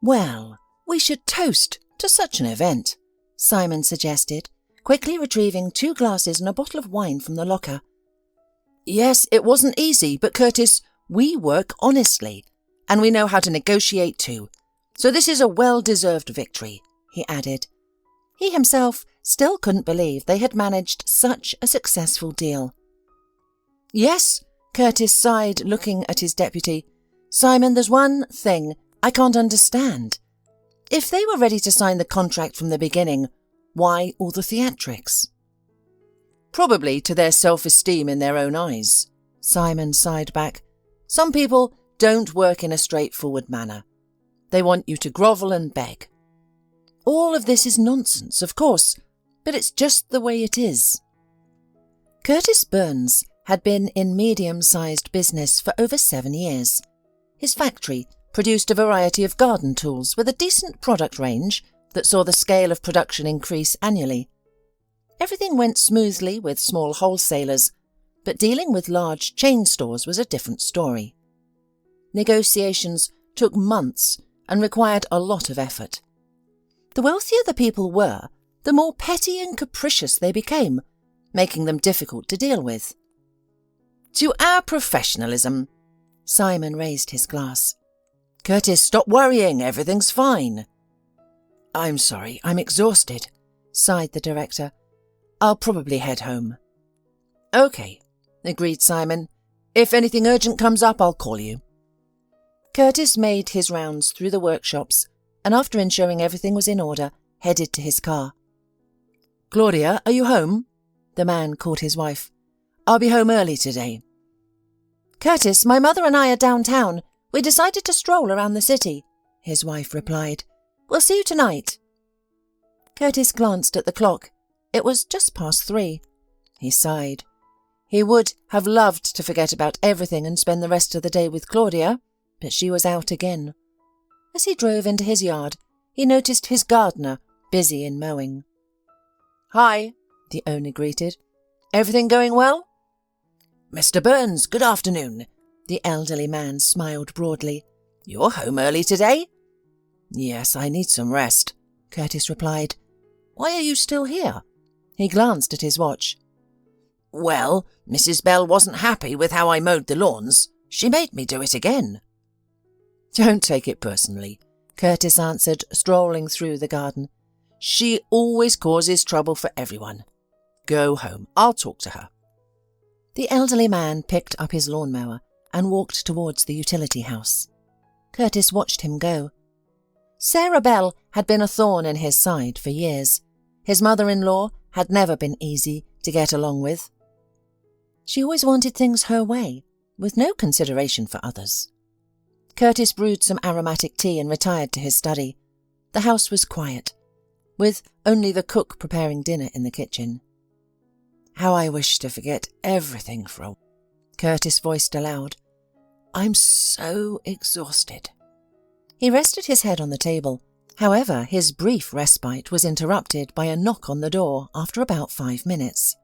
Well, we should toast to such an event, Simon suggested, quickly retrieving 2 glasses and a bottle of wine from the locker. Yes, it wasn't easy, but Curtis, we work honestly, and we know how to negotiate too. So this is a well-deserved victory, he added. He himself still couldn't believe they had managed such a successful deal. Yes, Curtis sighed, looking at his deputy. Simon, there's one thing I can't understand. If they were ready to sign the contract from the beginning, why all the theatrics? Probably to their self-esteem in their own eyes, Simon sighed back. Some people don't work in a straightforward manner. They want you to grovel and beg. All of this is nonsense, of course, but it's just the way it is. Curtis Burns had been in medium-sized business for over 7 years. His factory produced a variety of garden tools with a decent product range that saw the scale of production increase annually. Everything went smoothly with small wholesalers, but dealing with large chain stores was a different story. Negotiations took months and required a lot of effort. The wealthier the people were, the more petty and capricious they became, making them difficult to deal with. To our professionalism, Simon raised his glass. Curtis, stop worrying, everything's fine. I'm sorry, I'm exhausted, sighed the director. I'll probably head home. Okay, agreed Simon. If anything urgent comes up, I'll call you. Curtis made his rounds through the workshops and after ensuring everything was in order, headed to his car. Claudia, are you home? The man called his wife. I'll be home early today. Curtis, my mother and I are downtown. We decided to stroll around the city, his wife replied. We'll see you tonight. Curtis glanced at the clock. It was just past 3. He sighed. He would have loved to forget about everything and spend the rest of the day with Claudia, but she was out again. As he drove into his yard, he noticed his gardener busy in mowing. Hi, the owner greeted. Everything going well? Mr. Burns, good afternoon. The elderly man smiled broadly. You're home early today? Yes, I need some rest, Curtis replied. Why are you still here? He glanced at his watch. Well, Mrs. Bell wasn't happy with how I mowed the lawns. She made me do it again. Don't take it personally, Curtis answered, strolling through the garden. She always causes trouble for everyone. Go home. I'll talk to her. The elderly man picked up his lawnmower and walked towards the utility house. Curtis watched him go. Sarah Bell had been a thorn in his side for years. His mother-in-law had never been easy to get along with. She always wanted things her way, with no consideration for others. Curtis brewed some aromatic tea and retired to his study. The house was quiet, with only the cook preparing dinner in the kitchen. How I wish to forget everything for a while, Curtis voiced aloud. I'm so exhausted. He rested his head on the table. However, his brief respite was interrupted by a knock on the door after about 5 minutes.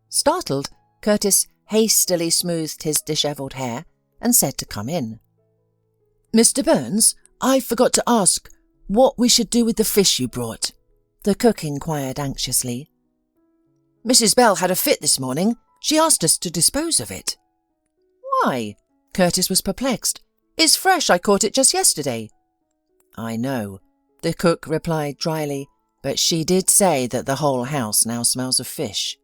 Startled, Curtis hastily smoothed his dishevelled hair and said to come in. Mr. Burns, I forgot to ask what we should do with the fish you brought, the cook inquired anxiously. Mrs. Bell had a fit this morning. She asked us to dispose of it. Why? Curtis was perplexed. It's fresh. I caught it just yesterday. I know, the cook replied dryly, but she did say that the whole house now smells of fish.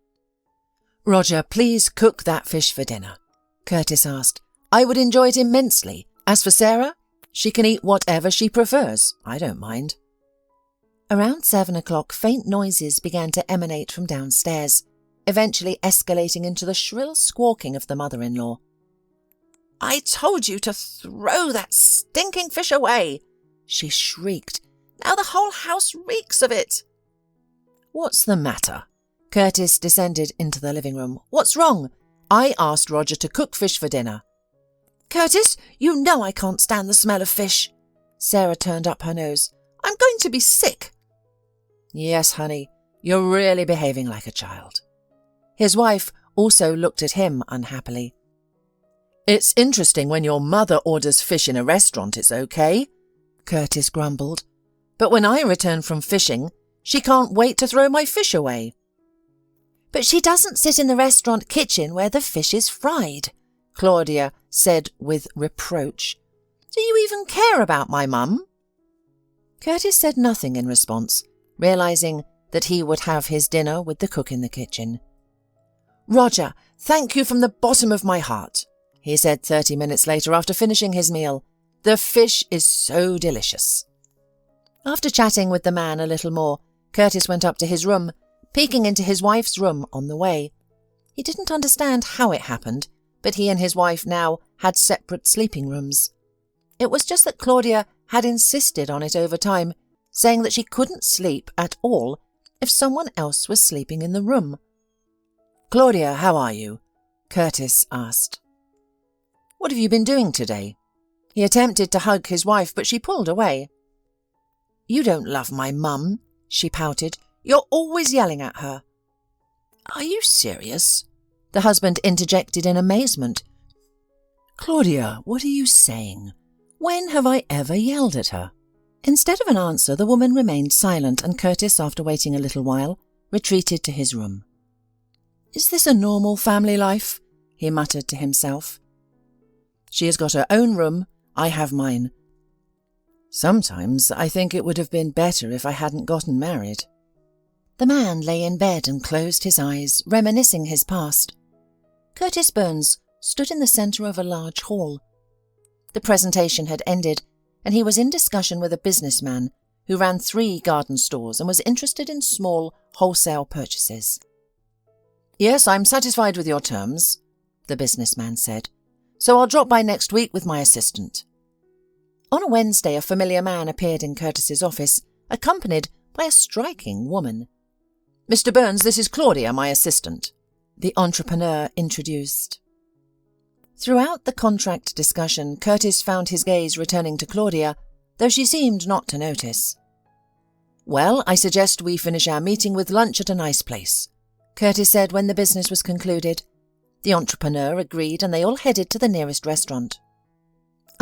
Roger, please cook that fish for dinner, Curtis asked. I would enjoy it immensely. As for Sarah, she can eat whatever she prefers. I don't mind. Around 7 o'clock, faint noises began to emanate from downstairs, eventually escalating into the shrill squawking of the mother-in-law. I told you to throw that stinking fish away, she shrieked. Now the whole house reeks of it. What's the matter? Curtis descended into the living room. What's wrong? I asked Roger to cook fish for dinner. Curtis, you know I can't stand the smell of fish. Sarah turned up her nose. I'm going to be sick. Yes, honey, you're really behaving like a child. His wife also looked at him unhappily. It's interesting when your mother orders fish in a restaurant, it's okay, Curtis grumbled. "But when I return from fishing, she can't wait to throw my fish away." "But she doesn't sit in the restaurant kitchen where the fish is fried," Claudia said with reproach. "Do you even care about my mum?" Curtis said nothing in response, realizing that he would have his dinner with the cook in the kitchen. "Roger, thank you from the bottom of my heart," he said 30 minutes later after finishing his meal. "The fish is so delicious." After chatting with the man a little more, Curtis went up to his room, peeking into his wife's room on the way. He didn't understand how it happened, but he and his wife now had separate sleeping rooms. It was just that Claudia had insisted on it over time, saying that she couldn't sleep at all if someone else was sleeping in the room. "Claudia, how are you?" Curtis asked. "What have you been doing today?" He attempted to hug his wife, but she pulled away. "You don't love my mum," she pouted. "You're always yelling at her." "Are you serious?" the husband interjected in amazement. "Claudia, what are you saying? When have I ever yelled at her?" Instead of an answer, the woman remained silent, and Curtis, after waiting a little while, retreated to his room. "Is this a normal family life?" he muttered to himself. "She has got her own room, I have mine. Sometimes I think it would have been better if I hadn't gotten married." The man lay in bed and closed his eyes, reminiscing his past. Curtis Burns stood in the centre of a large hall. The presentation had ended, and he was in discussion with a businessman who ran 3 garden stores and was interested in small wholesale purchases. "Yes, I'm satisfied with your terms," the businessman said, "so I'll drop by next week with my assistant." On a Wednesday, a familiar man appeared in Curtis's office, accompanied by a striking woman. "Mr. Burns, this is Claudia, my assistant," the entrepreneur introduced. Throughout the contract discussion, Curtis found his gaze returning to Claudia, though she seemed not to notice. "Well, I suggest we finish our meeting with lunch at a nice place," Curtis said when the business was concluded. The entrepreneur agreed, and they all headed to the nearest restaurant.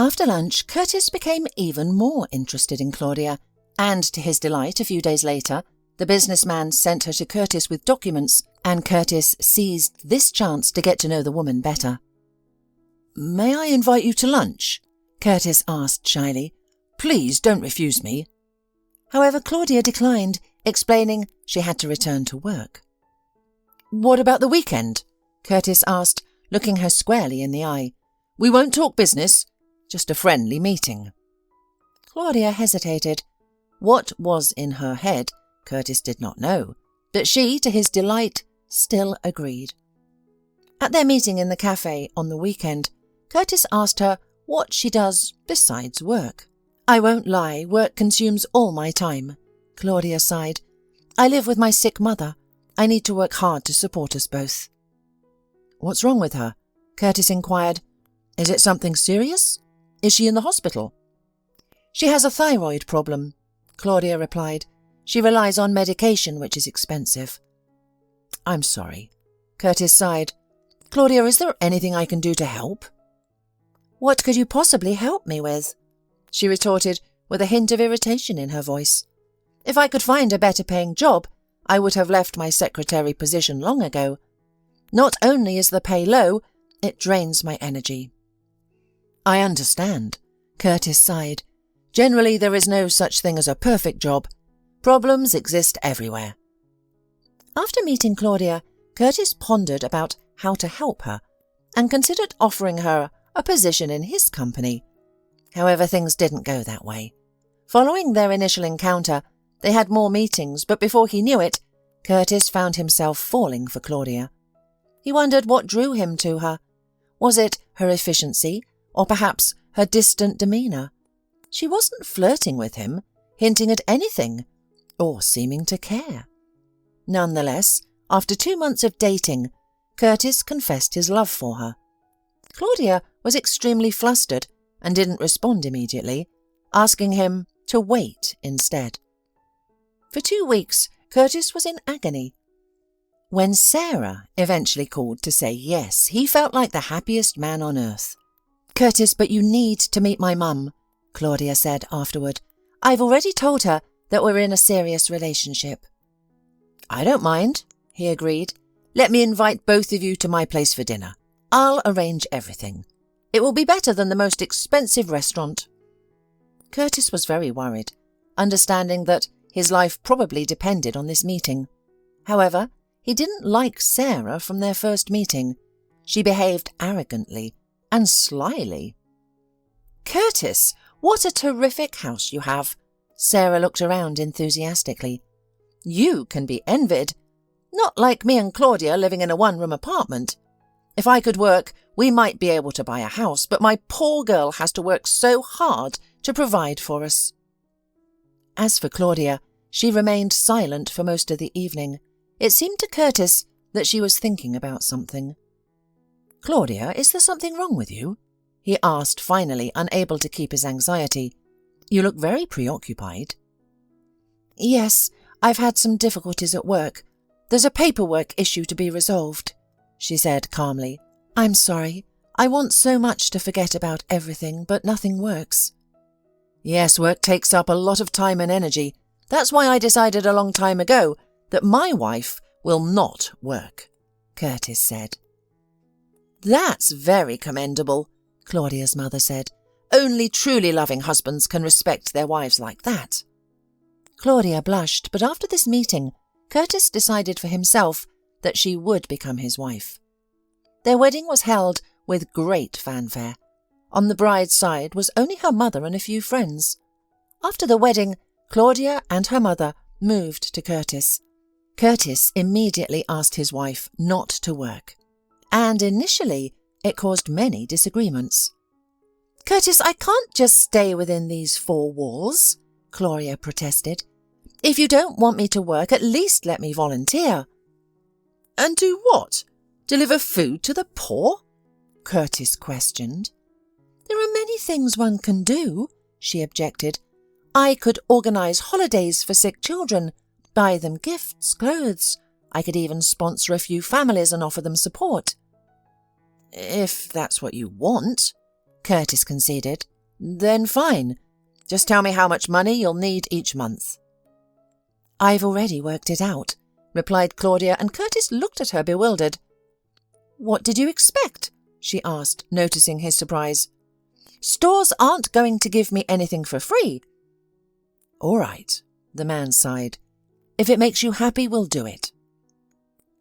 After lunch, Curtis became even more interested in Claudia, and to his delight, a few days later, the businessman sent her to Curtis with documents, and Curtis seized this chance to get to know the woman better. "May I invite you to lunch?" Curtis asked shyly. "Please don't refuse me." However, Claudia declined, explaining she had to return to work. "What about the weekend?" Curtis asked, looking her squarely in the eye. "We won't talk business, just a friendly meeting." Claudia hesitated. What was in her head, Curtis did not know, but she, to his delight, still agreed. At their meeting in the cafe on the weekend, Curtis asked her what she does besides work. "I won't lie, work consumes all my time," Claudia sighed. "I live with my sick mother. I need to work hard to support us both." "What's wrong with her?" Curtis inquired. "Is it something serious? Is she in the hospital?" "She has a thyroid problem," Claudia replied. "She relies on medication, which is expensive." "I'm sorry." Curtis sighed. "Claudia, is there anything I can do to help?" "What could you possibly help me with?" she retorted, with a hint of irritation in her voice. "If I could find a better-paying job, I would have left my secretary position long ago. Not only is the pay low, it drains my energy." "I understand," Curtis sighed. "Generally, there is no such thing as a perfect job. Problems exist everywhere." After meeting Claudia, Curtis pondered about how to help her and considered offering her a position in his company. However, things didn't go that way. Following their initial encounter, they had more meetings, but before he knew it, Curtis found himself falling for Claudia. He wondered what drew him to her. Was it her efficiency, or perhaps her distant demeanour? She wasn't flirting with him, hinting at anything, or seeming to care. Nonetheless, after 2 months of dating, Curtis confessed his love for her. Claudia was extremely flustered and didn't respond immediately, asking him to wait instead. For 2 weeks, Curtis was in agony. When Sarah eventually called to say yes, he felt like the happiest man on earth. "Curtis, but you need to meet my mum," Claudia said afterward. "I've already told her that we're in a serious relationship." "I don't mind," he agreed. "Let me invite both of you to my place for dinner. I'll arrange everything. It will be better than the most expensive restaurant." Curtis was very worried, understanding that his life probably depended on this meeting. However, he didn't like Sarah from their first meeting. She behaved arrogantly and slyly. "Curtis, what a terrific house you have!" Sarah looked around enthusiastically. "You can be envied. Not like me and Claudia living in a one-room apartment. If I could work, we might be able to buy a house, but my poor girl has to work so hard to provide for us." As for Claudia, she remained silent for most of the evening. It seemed to Curtis that she was thinking about something. "Claudia, is there something wrong with you?" he asked finally, unable to keep his anxiety. "You look very preoccupied." "Yes, I've had some difficulties at work. There's a paperwork issue to be resolved," she said calmly. "I'm sorry. I want so much to forget about everything, but nothing works." "Yes, work takes up a lot of time and energy. That's why I decided a long time ago that my wife will not work," Curtis said. "That's very commendable," Claudia's mother said. "Only truly loving husbands can respect their wives like that." Claudia blushed, but after this meeting, Curtis decided for himself that she would become his wife. Their wedding was held with great fanfare. On the bride's side was only her mother and a few friends. After the wedding, Claudia and her mother moved to Curtis. Curtis immediately asked his wife not to work, and initially it caused many disagreements. "Curtis, I can't just stay within these four walls," Claudia protested. "If you don't want me to work, at least let me volunteer." "And do what? Deliver food to the poor?" Curtis questioned. "There are many things one can do," she objected. "I could organise holidays for sick children, buy them gifts, clothes. I could even sponsor a few families and offer them support." "If that's what you want," Curtis conceded, "then fine. Just tell me how much money you'll need each month." "I've already worked it out," replied Claudia, and Curtis looked at her bewildered. "What did you expect?" she asked, noticing his surprise. "Stores aren't going to give me anything for free." "All right," the man sighed. "If it makes you happy, we'll do it."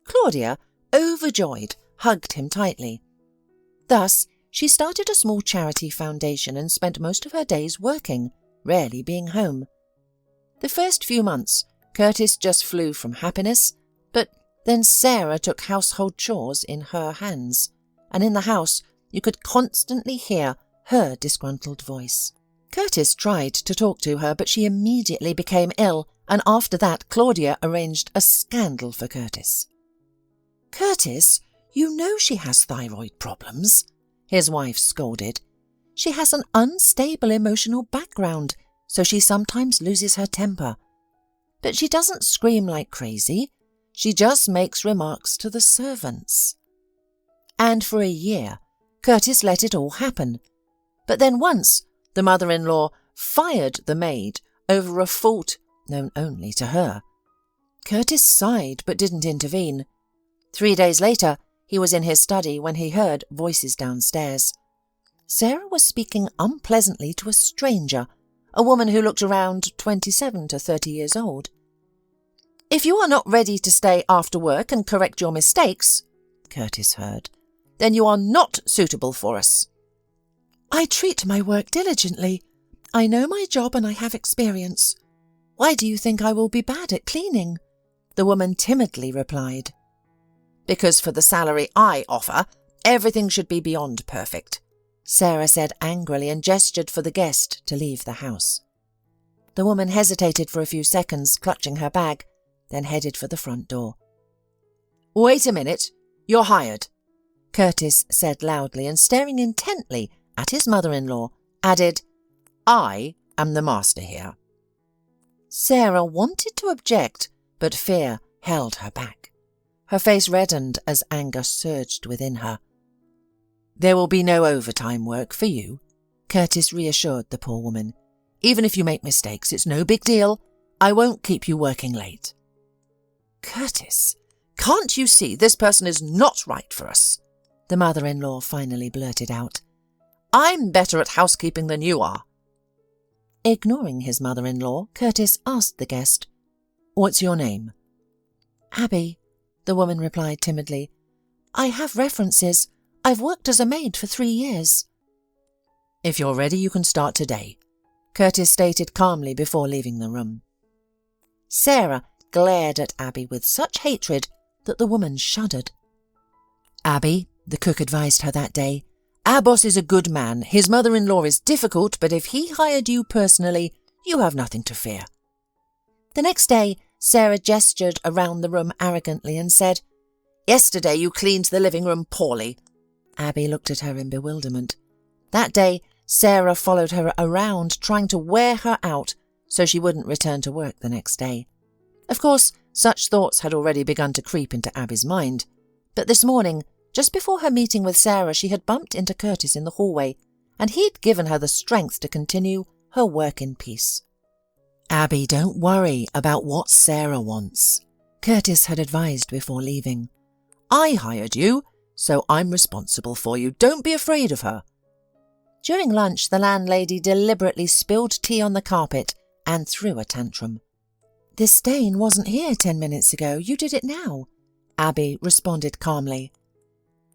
Claudia, overjoyed, hugged him tightly. Thus, she started a small charity foundation and spent most of her days working, rarely being home. The first few months, Curtis just flew from happiness, but then Sarah took household chores in her hands, and in the house you could constantly hear her disgruntled voice. Curtis tried to talk to her, but she immediately became ill, and after that Claudia arranged a scandal for Curtis. "Curtis, you know she has thyroid problems," his wife scolded. "She has an unstable emotional background, so she sometimes loses her temper. But she doesn't scream like crazy. She just makes remarks to the servants." And for a year, Curtis let it all happen. But then once, the mother-in-law fired the maid over a fault known only to her. Curtis sighed but didn't intervene. 3 days later, he was in his study when he heard voices downstairs. Sarah was speaking unpleasantly to a stranger, a woman who looked around 27 to 30 years old. "If you are not ready to stay after work and correct your mistakes," Curtis heard, "then you are not suitable for us." "I treat my work diligently. I know my job and I have experience. Why do you think I will be bad at cleaning?" the woman timidly replied. "Because for the salary I offer, everything should be beyond perfect," Sarah said angrily and gestured for the guest to leave the house. The woman hesitated for a few seconds, clutching her bag, then headed for the front door. "Wait a minute. You're hired," Curtis said loudly, and staring intently at his mother-in-law, added, "I am the master here." Sarah wanted to object, but fear held her back. Her face reddened as anger surged within her. "There will be no overtime work for you," Curtis reassured the poor woman. "Even if you make mistakes, it's no big deal. I won't keep you working late." "Curtis, can't you see this person is not right for us?" the mother-in-law finally blurted out. "I'm better at housekeeping than you are." Ignoring his mother-in-law, Curtis asked the guest, "What's your name?" "Abby," the woman replied timidly. "I have references. I've worked as a maid for 3 years." "If you're ready, you can start today," Curtis stated calmly before leaving the room. Sarah glared at Abby with such hatred that the woman shuddered. "Abby," the cook advised her that day, "our boss is a good man. His mother-in-law is difficult, but if he hired you personally, you have nothing to fear." The next day, Sarah gestured around the room arrogantly and said, "Yesterday you cleaned the living room poorly." Abby looked at her in bewilderment. That day, Sarah followed her around, trying to wear her out so she wouldn't return to work the next day. Of course, such thoughts had already begun to creep into Abby's mind, but this morning, just before her meeting with Sarah, she had bumped into Curtis in the hallway, and he'd given her the strength to continue her work in peace. "Abby, don't worry about what Sarah wants," Curtis had advised before leaving. "I hired you, so I'm responsible for you. Don't be afraid of her." During lunch, the landlady deliberately spilled tea on the carpet and threw a tantrum. "The stain wasn't here 10 minutes ago. You did it now," Abby responded calmly.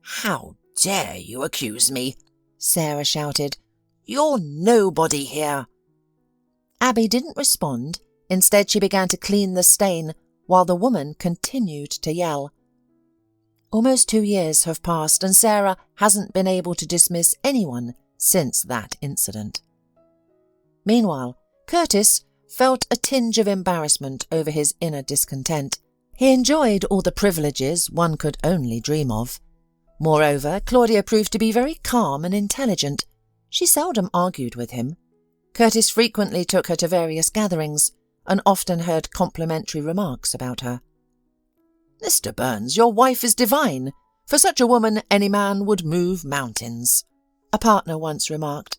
"How dare you accuse me?" Sarah shouted. "You're nobody here." Abby didn't respond. Instead, she began to clean the stain while the woman continued to yell. Almost 2 years have passed, and Sarah hasn't been able to dismiss anyone since that incident. Meanwhile, Curtis felt a tinge of embarrassment over his inner discontent. He enjoyed all the privileges one could only dream of. Moreover, Claudia proved to be very calm and intelligent. She seldom argued with him. Curtis frequently took her to various gatherings and often heard complimentary remarks about her. "Mr. Burns, your wife is divine. For such a woman, any man would move mountains," a partner once remarked.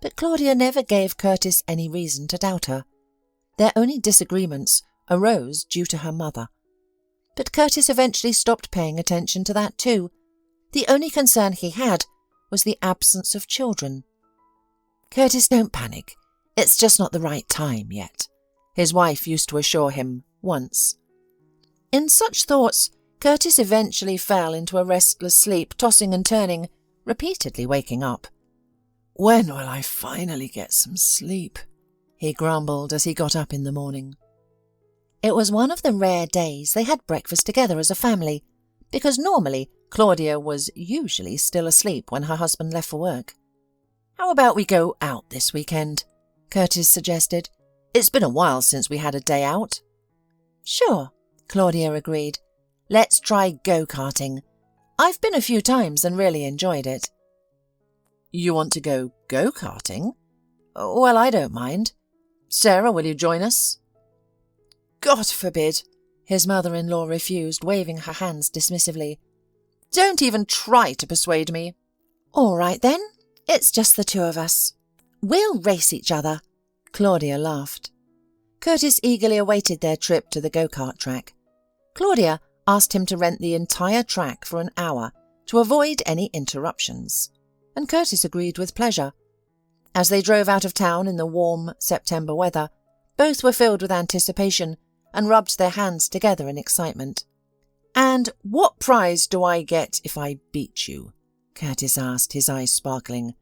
But Claudia never gave Curtis any reason to doubt her. Their only disagreements arose due to her mother. But Curtis eventually stopped paying attention to that too. The only concern he had was the absence of children. "Curtis, don't panic. It's just not the right time yet," his wife used to assure him once. In such thoughts, Curtis eventually fell into a restless sleep, tossing and turning, repeatedly waking up. "When will I finally get some sleep?" he grumbled as he got up in the morning. It was one of the rare days they had breakfast together as a family, because normally Claudia was usually still asleep when her husband left for work. "How about we go out this weekend?" Curtis suggested. "It's been a while since we had a day out." "Sure," Claudia agreed. "Let's try go-karting. I've been a few times and really enjoyed it." "You want to go go-karting? Well, I don't mind. Sarah, will you join us?" "God forbid," his mother-in-law refused, waving her hands dismissively. "Don't even try to persuade me." "All right then, it's just the 2 of us. We'll race each other," Claudia laughed. Curtis eagerly awaited their trip to the go-kart track. Claudia asked him to rent the entire track for an hour to avoid any interruptions, and Curtis agreed with pleasure. As they drove out of town in the warm September weather, both were filled with anticipation and rubbed their hands together in excitement. "And what prize do I get if I beat you?" Curtis asked, his eyes sparkling.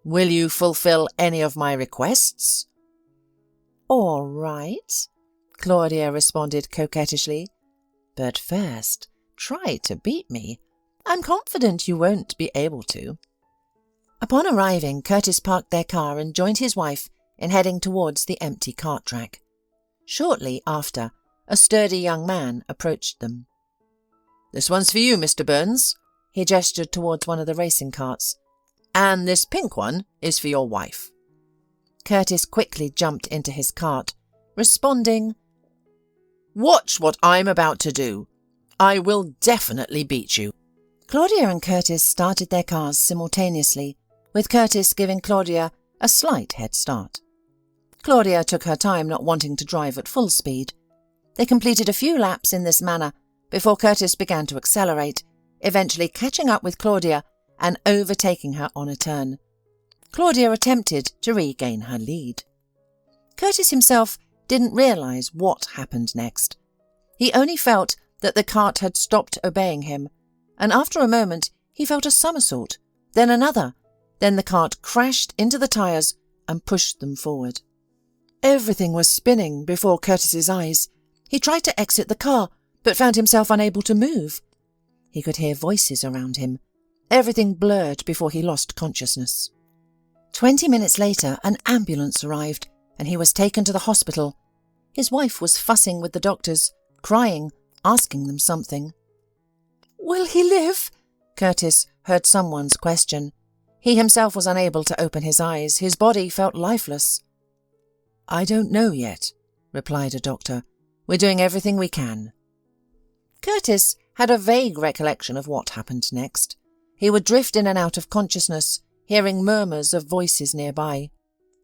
"Will you fulfill any of my requests?" "All right," Claudia responded coquettishly. "But first, try to beat me. I'm confident you won't be able to." Upon arriving, Curtis parked their car and joined his wife in heading towards the empty cart track. Shortly after, a sturdy young man approached them. "This one's for you, Mr. Burns," he gestured towards one of the racing carts. "And this pink one is for your wife." Curtis quickly jumped into his cart, responding, "Watch what I'm about to do. I will definitely beat you." Claudia and Curtis started their cars simultaneously, with Curtis giving Claudia a slight head start. Claudia took her time, not wanting to drive at full speed. They completed a few laps in this manner before Curtis began to accelerate, eventually catching up with Claudia and overtaking her on a turn. Claudia attempted to regain her lead. Curtis himself didn't realise what happened next. He only felt that the cart had stopped obeying him, and after a moment he felt a somersault, then another. Then the cart crashed into the tyres and pushed them forward. Everything was spinning before Curtis's eyes. He tried to exit the car, but found himself unable to move. He could hear voices around him. Everything blurred before he lost consciousness. 20 minutes later, an ambulance arrived, and he was taken to the hospital. His wife was fussing with the doctors, crying, asking them something. "Will he live?" Curtis heard someone's question. He himself was unable to open his eyes. His body felt lifeless. "I don't know yet," replied a doctor. "We're doing everything we can." Curtis had a vague recollection of what happened next. He would drift in and out of consciousness, hearing murmurs of voices nearby.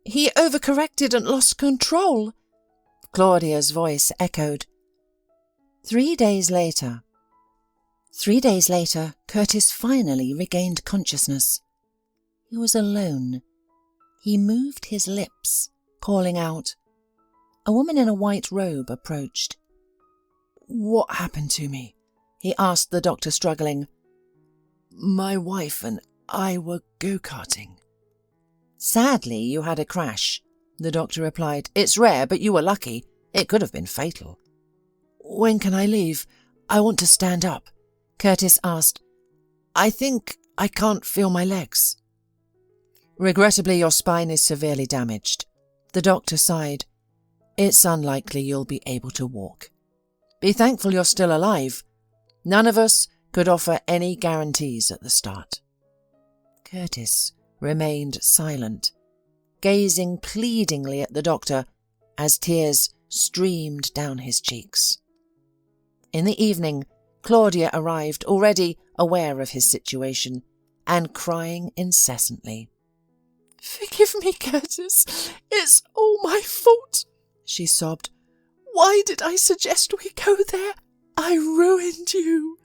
"He overcorrected and lost control," Claudia's voice echoed. 3 days later. 3 days later, Curtis finally regained consciousness. He was alone. He moved his lips, calling out. A woman in a white robe approached. "What happened to me?" he asked the doctor, struggling. "My wife and I were go-karting." "Sadly, you had a crash," the doctor replied. "It's rare, but you were lucky. It could have been fatal." "When can I leave? I want to stand up," Curtis asked. "I think I can't feel my legs." "Regrettably, your spine is severely damaged," the doctor sighed. "It's unlikely you'll be able to walk. Be thankful you're still alive. None of us could offer any guarantees at the start." Curtis remained silent, gazing pleadingly at the doctor as tears streamed down his cheeks. In the evening, Claudia arrived, already aware of his situation, and crying incessantly. "Forgive me, Curtis. It's all my fault," she sobbed. "Why did I suggest we go there? I ruined you."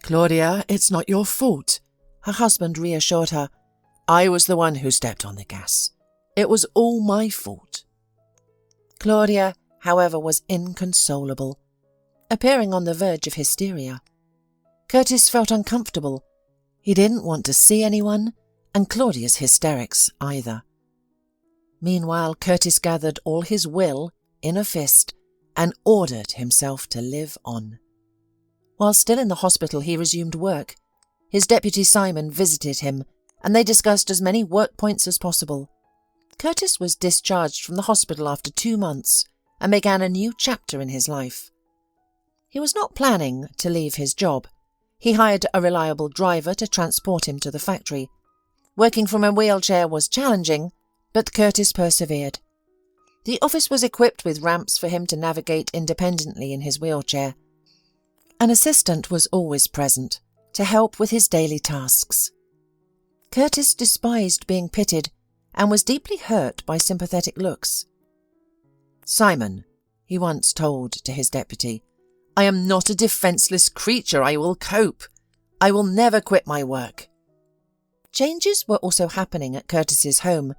"Claudia, it's not your fault," her husband reassured her. "I was the one who stepped on the gas. It was all my fault." Claudia, however, was inconsolable, appearing on the verge of hysteria. Curtis felt uncomfortable. He didn't want to see anyone, and Claudia's hysterics either. Meanwhile, Curtis gathered all his will in a fist and ordered himself to live on. While still in the hospital, he resumed work. His deputy Simon visited him, and they discussed as many work points as possible. Curtis was discharged from the hospital after 2 months and began a new chapter in his life. He was not planning to leave his job. He hired a reliable driver to transport him to the factory. Working from a wheelchair was challenging, but Curtis persevered. The office was equipped with ramps for him to navigate independently in his wheelchair. An assistant was always present to help with his daily tasks. Curtis despised being pitied and was deeply hurt by sympathetic looks. "Simon," he once told to his deputy, "I am not a defenceless creature. I will cope. I will never quit my work." Changes were also happening at Curtis's home.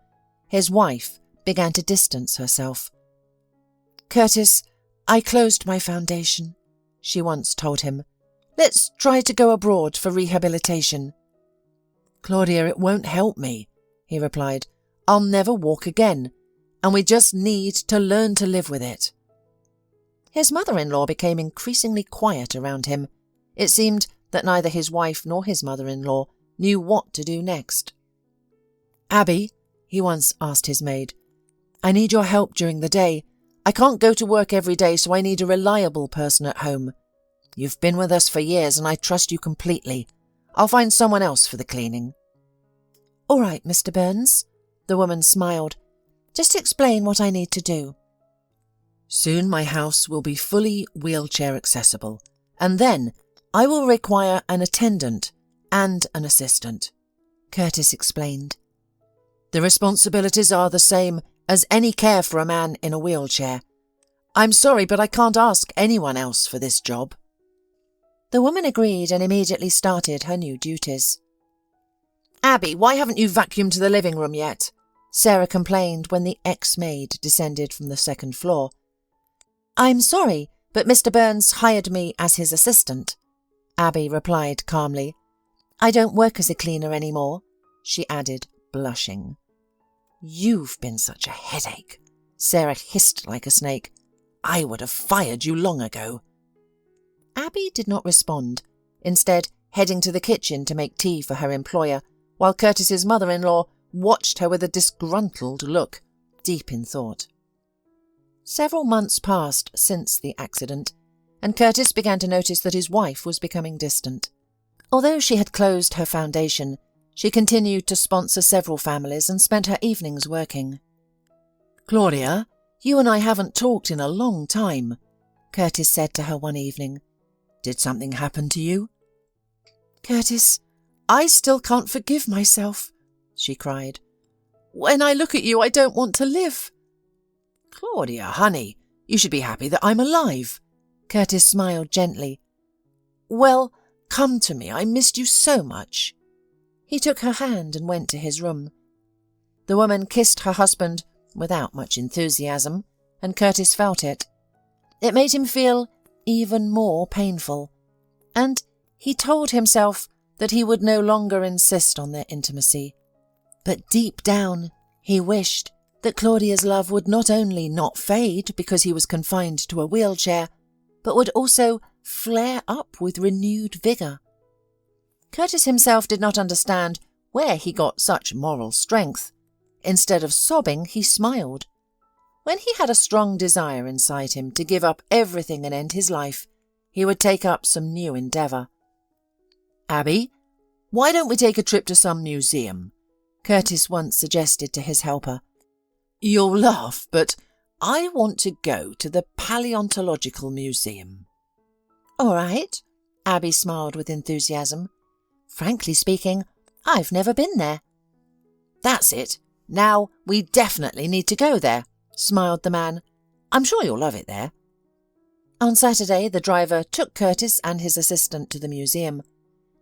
His wife began to distance herself. "Curtis, I closed my foundation," she once told him. "Let's try to go abroad for rehabilitation." "Claudia, it won't help me," he replied. "I'll never walk again, and we just need to learn to live with it." His mother-in-law became increasingly quiet around him. It seemed that neither his wife nor his mother-in-law knew what to do next. "Abby," he once asked his maid, "I need your help during the day. I can't go to work every day, so I need a reliable person at home. You've been with us for years, and I trust you completely. I'll find someone else for the cleaning." "All right, Mr. Burns," the woman smiled. "Just explain what I need to do." "Soon my house will be fully wheelchair accessible, and then I will require an attendant and an assistant," Curtis explained. The responsibilities are the same as any care for a man in a wheelchair. I'm sorry, but I can't ask anyone else for this job." The woman agreed and immediately started her new duties. "Abby, why haven't you vacuumed the living room yet?" Sarah complained when the ex-maid descended from the second floor. "I'm sorry, but Mr. Burns hired me as his assistant," Abby replied calmly. "I don't work as a cleaner anymore," she added, blushing. "You've been such a headache," Sarah hissed like a snake. "I would have fired you long ago." Abby did not respond, instead heading to the kitchen to make tea for her employer, while Curtis's mother-in-law watched her with a disgruntled look, deep in thought. Several months passed since the accident, and Curtis began to notice that his wife was becoming distant. Although she had closed her foundation, she continued to sponsor several families and spent her evenings working. "Claudia, you and I haven't talked in a long time," Curtis said to her one evening. "Did something happen to you?" "Curtis, I still can't forgive myself," she cried. "When I look at you, I don't want to live." "Claudia, honey, you should be happy that I'm alive." Curtis smiled gently. "Well, come to me. I missed you so much." He took her hand and went to his room. The woman kissed her husband without much enthusiasm, and Curtis felt it. It made him feel even more painful, and he told himself that he would no longer insist on their intimacy. But deep down, he wished that Claudia's love would not only not fade because he was confined to a wheelchair, but would also flare up with renewed vigour. Curtis himself did not understand where he got such moral strength. Instead of sobbing, he smiled. When he had a strong desire inside him to give up everything and end his life, he would take up some new endeavour. "Abby, why don't we take a trip to some museum?" Curtis once suggested to his helper. "You'll laugh, but I want to go to the Paleontological Museum." "All right," Abby smiled with enthusiasm. "Frankly speaking, I've never been there." "That's it. Now we definitely need to go there," smiled the man. "I'm sure you'll love it there." On Saturday, the driver took Curtis and his assistant to the museum.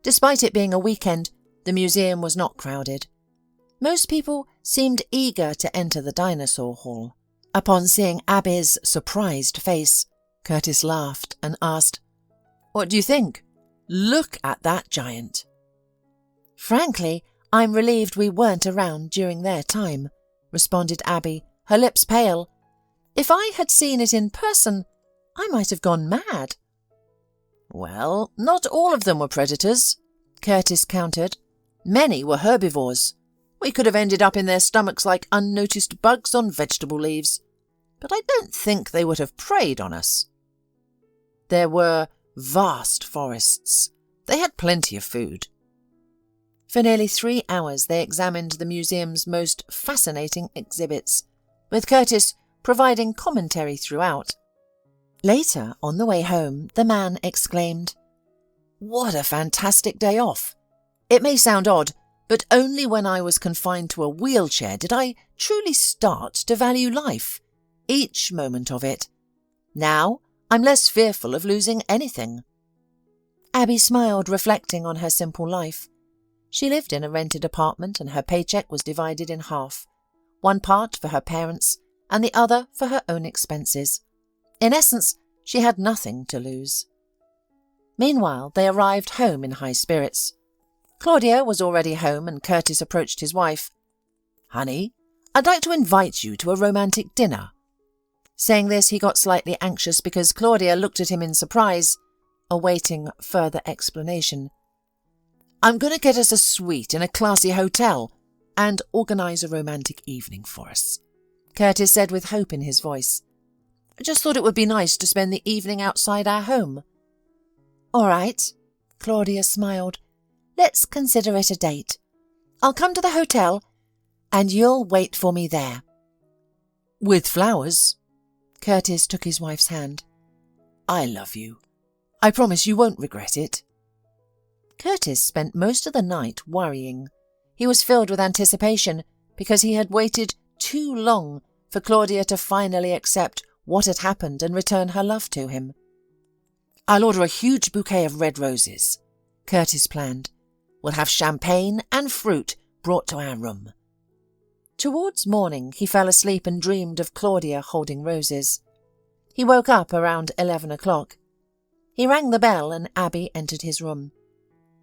Despite it being a weekend, the museum was not crowded. Most people seemed eager to enter the dinosaur hall. Upon seeing Abby's surprised face, Curtis laughed and asked, "What do you think? Look at that giant." "Frankly, I'm relieved we weren't around during their time," responded Abby, her lips pale. "If I had seen it in person, I might have gone mad." "Well, not all of them were predators," Curtis countered. "Many were herbivores. We could have ended up in their stomachs like unnoticed bugs on vegetable leaves. But I don't think they would have preyed on us." There were vast forests. They had plenty of food. For nearly 3 hours they examined the museum's most fascinating exhibits, with Curtis providing commentary throughout. Later, on the way home, the man exclaimed, "What a fantastic day off! It may sound odd, but only when I was confined to a wheelchair did I truly start to value life, each moment of it. Now I'm less fearful of losing anything." Abby smiled, reflecting on her simple life. She lived in a rented apartment and her paycheck was divided in half, one part for her parents and the other for her own expenses. In essence, she had nothing to lose. Meanwhile, they arrived home in high spirits. Claudia was already home and Curtis approached his wife. "Honey, I'd like to invite you to a romantic dinner." Saying this, he got slightly anxious because Claudia looked at him in surprise, awaiting further explanation. "I'm going to get us a suite in a classy hotel and organise a romantic evening for us," Curtis said with hope in his voice. "I just thought it would be nice to spend the evening outside our home." "All right," Claudia smiled. "Let's consider it a date. I'll come to the hotel and you'll wait for me there." "With flowers?" Curtis took his wife's hand. "I love you. I promise you won't regret it." Curtis spent most of the night worrying. He was filled with anticipation, because he had waited too long for Claudia to finally accept what had happened and return her love to him. "I'll order a huge bouquet of red roses," Curtis planned. "We'll have champagne and fruit brought to our room." Towards morning he fell asleep and dreamed of Claudia holding roses. He woke up around 11 o'clock. He rang the bell and Abby entered his room.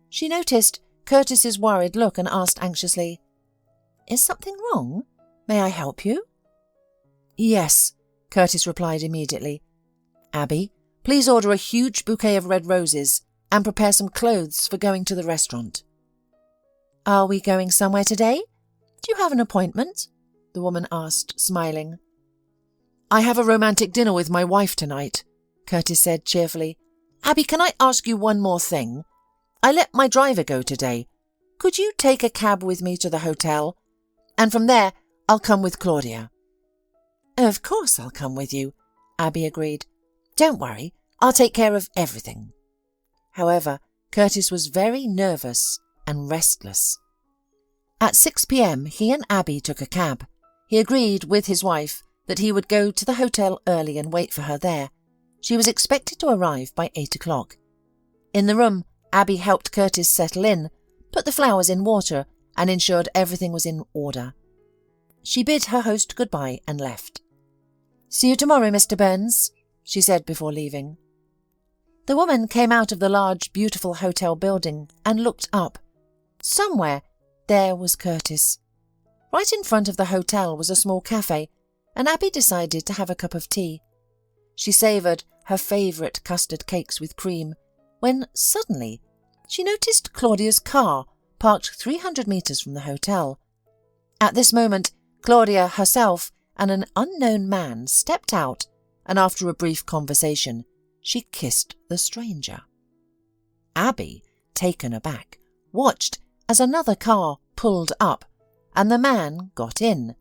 She noticed Curtis's worried look and asked anxiously, "Is something wrong? May I help you?" "Yes," Curtis replied immediately. "Abby, please order a huge bouquet of red roses and prepare some clothes for going to the restaurant." "Are we going somewhere today? Do you have an appointment?" the woman asked, smiling. "I have a romantic dinner with my wife tonight," Curtis said cheerfully. "Abby, can I ask you one more thing? I let my driver go today. Could you take a cab with me to the hotel? And from there, I'll come with Claudia." "Of course I'll come with you," Abby agreed. "Don't worry, I'll take care of everything." However, Curtis was very nervous and restless. At 6 p.m, he and Abby took a cab. He agreed with his wife that he would go to the hotel early and wait for her there. She was expected to arrive by 8 o'clock. In the room, Abby helped Curtis settle in, put the flowers in water, and ensured everything was in order. She bid her host goodbye and left. "See you tomorrow, Mr. Burns," she said before leaving. The woman came out of the large, beautiful hotel building and looked up. Somewhere there was Curtis. Right in front of the hotel was a small cafe, and Abby decided to have a cup of tea. She savoured her favourite custard cakes with cream, when suddenly she noticed Claudia's car parked 300 metres from the hotel. At this moment, Claudia herself and an unknown man stepped out, and after a brief conversation, she kissed the stranger. Abby, taken aback, watched as another car pulled up, and the man got in.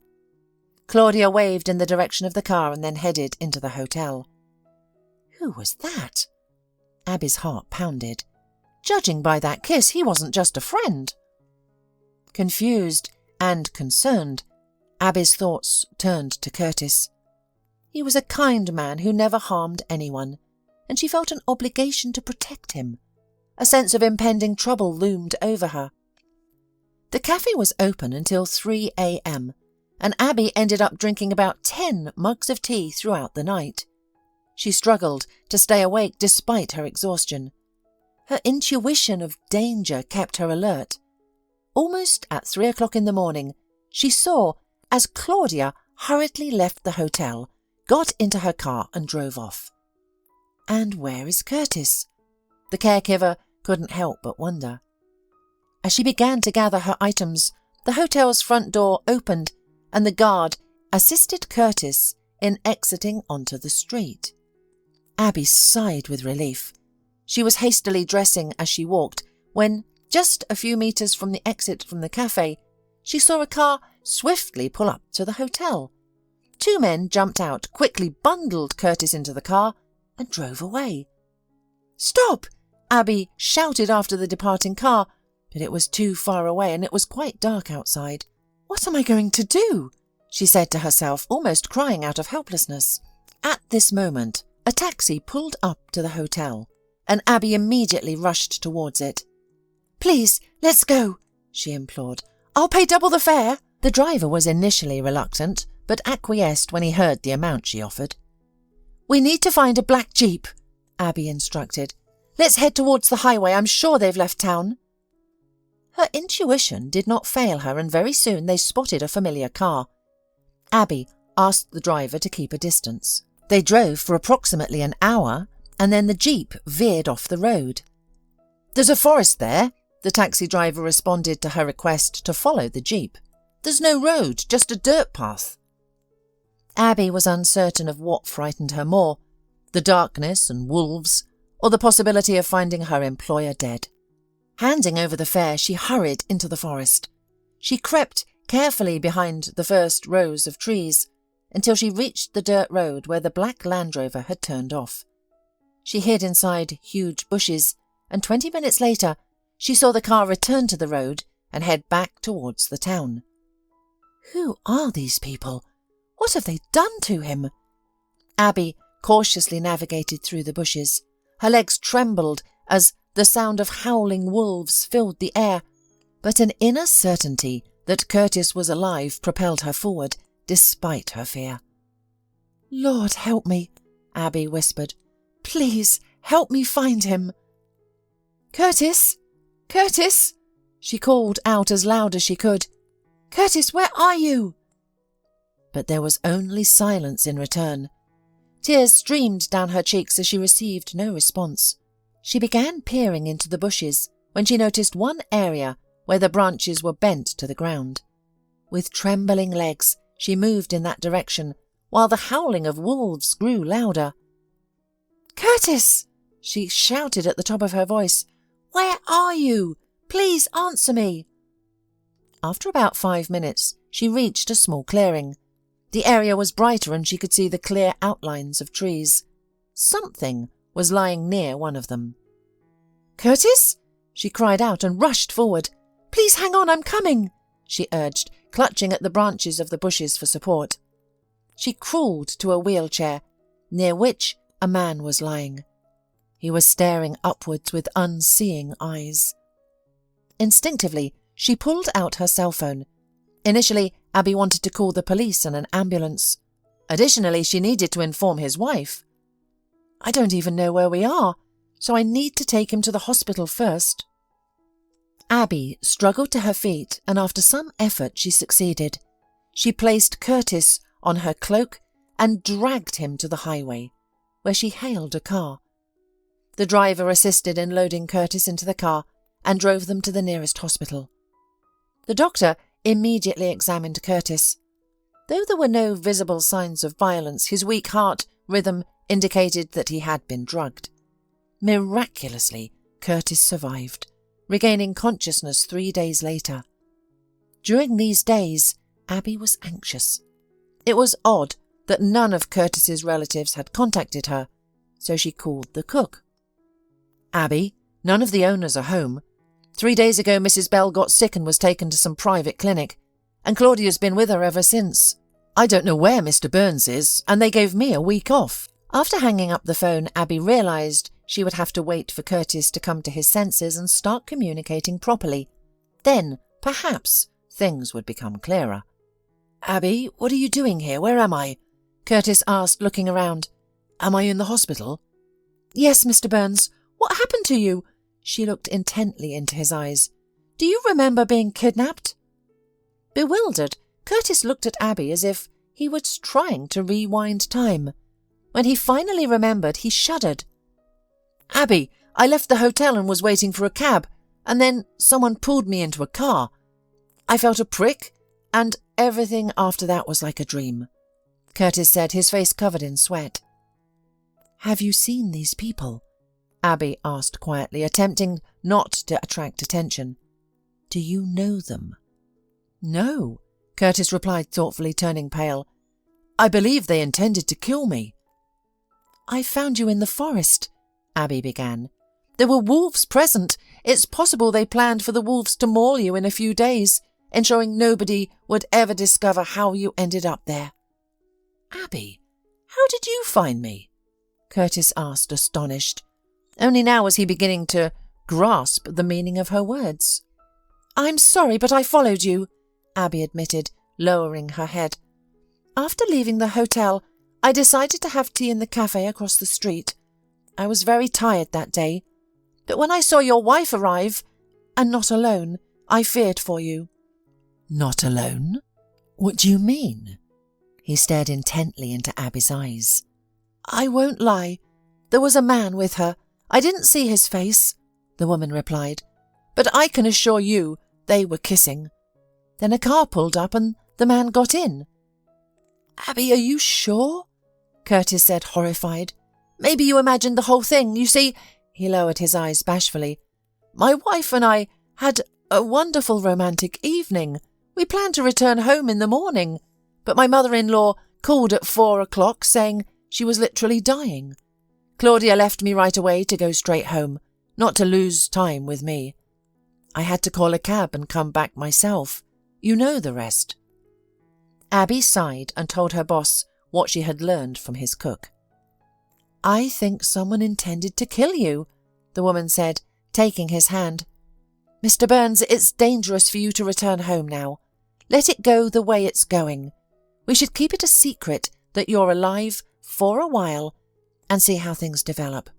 Claudia waved in the direction of the car and then headed into the hotel. Who was that? Abby's heart pounded. Judging by that kiss, he wasn't just a friend. Confused and concerned, Abby's thoughts turned to Curtis. He was a kind man who never harmed anyone, and she felt an obligation to protect him. A sense of impending trouble loomed over her. The cafe was open until 3 a.m, and Abby ended up drinking about 10 mugs of tea throughout the night. She struggled to stay awake despite her exhaustion. Her intuition of danger kept her alert. Almost at 3 o'clock in the morning, she saw as Claudia hurriedly left the hotel, got into her car and drove off. And where is Curtis? The caregiver couldn't help but wonder. As she began to gather her items, the hotel's front door opened and the guard assisted Curtis in exiting onto the street. Abby sighed with relief. She was hastily dressing as she walked when, just a few meters from the exit from the cafe, she saw a car swiftly pull up to the hotel. 2 men jumped out, quickly bundled Curtis into the car and drove away. "Stop!" Abby shouted after the departing car, but it was too far away and it was quite dark outside. "What am I going to do?" she said to herself, almost crying out of helplessness. At this moment, a taxi pulled up to the hotel, and Abby immediately rushed towards it. "Please, let's go," she implored. "I'll pay double the fare." The driver was initially reluctant, but acquiesced when he heard the amount she offered. "We need to find a black jeep," Abby instructed. "Let's head towards the highway. I'm sure they've left town." Her intuition did not fail her, and very soon they spotted a familiar car. Abby asked the driver to keep a distance. They drove for approximately an hour, and then the jeep veered off the road. "There's a forest there," the taxi driver responded to her request to follow the jeep. "There's no road, just a dirt path." Abby was uncertain of what frightened her more, the darkness and wolves, or the possibility of finding her employer dead. Handing over the fare, she hurried into the forest. She crept carefully behind the first rows of trees until she reached the dirt road where the black Land Rover had turned off. She hid inside huge bushes, and 20 minutes later, she saw the car return to the road and head back towards the town. Who are these people? What have they done to him? Abby cautiously navigated through the bushes. Her legs trembled as the sound of howling wolves filled the air, but an inner certainty that Curtis was alive propelled her forward, despite her fear. "Lord, help me," Abby whispered. "Please, help me find him." "Curtis! Curtis!" she called out as loud as she could. "Curtis, where are you?" But there was only silence in return. Tears streamed down her cheeks as she received no response. She began peering into the bushes when she noticed one area where the branches were bent to the ground. With trembling legs, she moved in that direction while the howling of wolves grew louder. "Curtis!" she shouted at the top of her voice. "Where are you? Please answer me." After about 5 minutes, she reached a small clearing. The area was brighter and she could see the clear outlines of trees. Something was lying near one of them. "Curtis?" she cried out and rushed forward. "Please hang on, I'm coming," she urged, clutching at the branches of the bushes for support. She crawled to a wheelchair, near which a man was lying. He was staring upwards with unseeing eyes. Instinctively, she pulled out her cell phone. Initially, Abby wanted to call the police and an ambulance. Additionally, she needed to inform his wife. "I don't even know where we are, so I need to take him to the hospital first." Abby struggled to her feet, and after some effort she succeeded. She placed Curtis on her cloak and dragged him to the highway, where she hailed a car. The driver assisted in loading Curtis into the car and drove them to the nearest hospital. The doctor immediately examined Curtis. Though there were no visible signs of violence, his weak heart rhythm indicated that he had been drugged. Miraculously, Curtis survived, regaining consciousness 3 days later. During these days, Abby was anxious. It was odd that none of Curtis's relatives had contacted her, so she called the cook. "Abby, none of the owners are home. 3 days ago Mrs. Bell got sick and was taken to some private clinic, and Claudia's been with her ever since. I don't know where Mr. Burns is, and they gave me a week off." After hanging up the phone, Abby realised she would have to wait for Curtis to come to his senses and start communicating properly. Then, perhaps, things would become clearer. "Abby, what are you doing here? Where am I?" Curtis asked, looking around. "Am I in the hospital?" "Yes, Mr. Burns. What happened to you?" She looked intently into his eyes. "Do you remember being kidnapped?" Bewildered, Curtis looked at Abby as if he was trying to rewind time. When he finally remembered, he shuddered. "Abby, I left the hotel and was waiting for a cab, and then someone pulled me into a car. I felt a prick, and everything after that was like a dream," Curtis said, his face covered in sweat. "Have you seen these people?" Abby asked quietly, attempting not to attract attention. "Do you know them?" "No," Curtis replied thoughtfully, turning pale. "I believe they intended to kill me." "I found you in the forest," Abby began. "There were wolves present. It's possible they planned for the wolves to maul you in a few days, ensuring nobody would ever discover how you ended up there." "Abby, how did you find me?" Curtis asked, astonished. Only now was he beginning to grasp the meaning of her words. "I'm sorry, but I followed you," Abby admitted, lowering her head. "After leaving the hotel, I decided to have tea in the cafe across the street. I was very tired that day, but when I saw your wife arrive, and not alone, I feared for you." "Not alone? What do you mean?" He stared intently into Abby's eyes. "I won't lie. There was a man with her. I didn't see his face," the woman replied, "but I can assure you they were kissing. Then a car pulled up and the man got in." "Abby, are you sure?" Curtis said, horrified. "Maybe you imagined the whole thing. You see," he lowered his eyes bashfully, "my wife and I had a wonderful romantic evening. We planned to return home in the morning, but my mother-in-law called at 4 o'clock saying she was literally dying. Claudia left me right away to go straight home, not to lose time with me. I had to call a cab and come back myself. You know the rest." Abby sighed and told her boss what she had learned from his cook. "I think someone intended to kill you," the woman said, taking his hand. "Mr. Burns, it's dangerous for you to return home now. Let it go the way it's going. We should keep it a secret that you're alive for a while and see how things develop.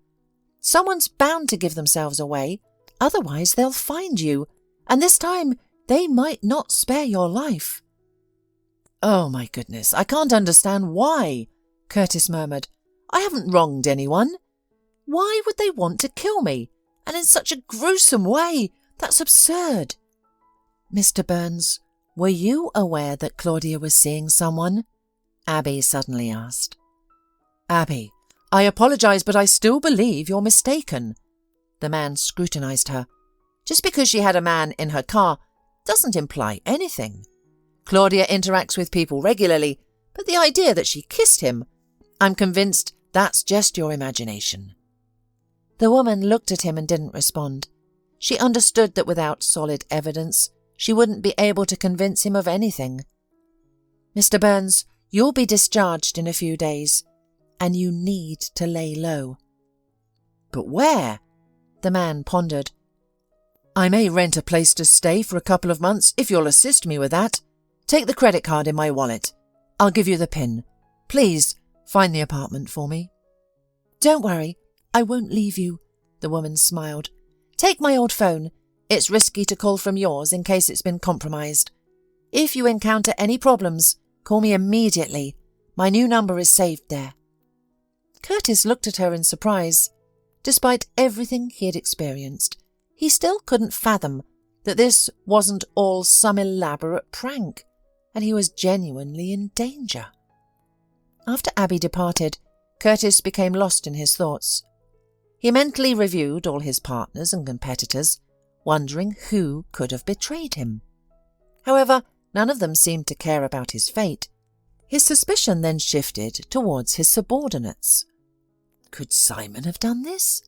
Someone's bound to give themselves away, otherwise they'll find you, and this time they might not spare your life." "Oh my goodness, I can't understand why," Curtis murmured. "I haven't wronged anyone. Why would they want to kill me? And in such a gruesome way? That's absurd." "Mr. Burns, were you aware that Claudia was seeing someone?" Abby suddenly asked. "Abby, I apologize, but I still believe you're mistaken." The man scrutinized her. "Just because she had a man in her car doesn't imply anything. Claudia interacts with people regularly, but the idea that she kissed him, I'm convinced that's just your imagination." The woman looked at him and didn't respond. She understood that without solid evidence, she wouldn't be able to convince him of anything. "Mr. Burns, you'll be discharged in a few days, and you need to lay low." "But where?" The man pondered. "I may rent a place to stay for a couple of months if you'll assist me with that. Take the credit card in my wallet. I'll give you the PIN. Please find the apartment for me." "Don't worry, I won't leave you," the woman smiled. "Take my old phone. It's risky to call from yours in case it's been compromised. If you encounter any problems, call me immediately. My new number is saved there." Curtis looked at her in surprise. Despite everything he had experienced, he still couldn't fathom that this wasn't all some elaborate prank, and he was genuinely in danger. After Abby departed, Curtis became lost in his thoughts. He mentally reviewed all his partners and competitors, wondering who could have betrayed him. However, none of them seemed to care about his fate. His suspicion then shifted towards his subordinates. Could Simon have done this?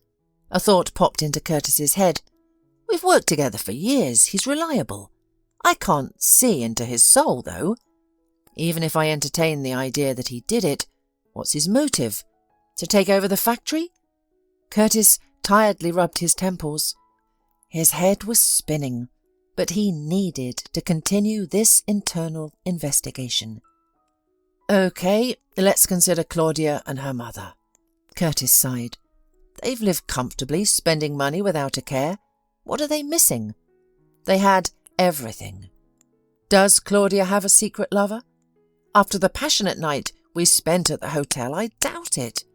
A thought popped into Curtis's head. "We've worked together for years. He's reliable. I can't see into his soul, though. Even if I entertain the idea that he did it, what's his motive? To take over the factory?" Curtis tiredly rubbed his temples. His head was spinning, but he needed to continue this internal investigation. "Okay, let's consider Claudia and her mother." Curtis sighed. "They've lived comfortably, spending money without a care. What are they missing? They had everything. Does Claudia have a secret lover? After the passionate night we spent at the hotel, I doubt it.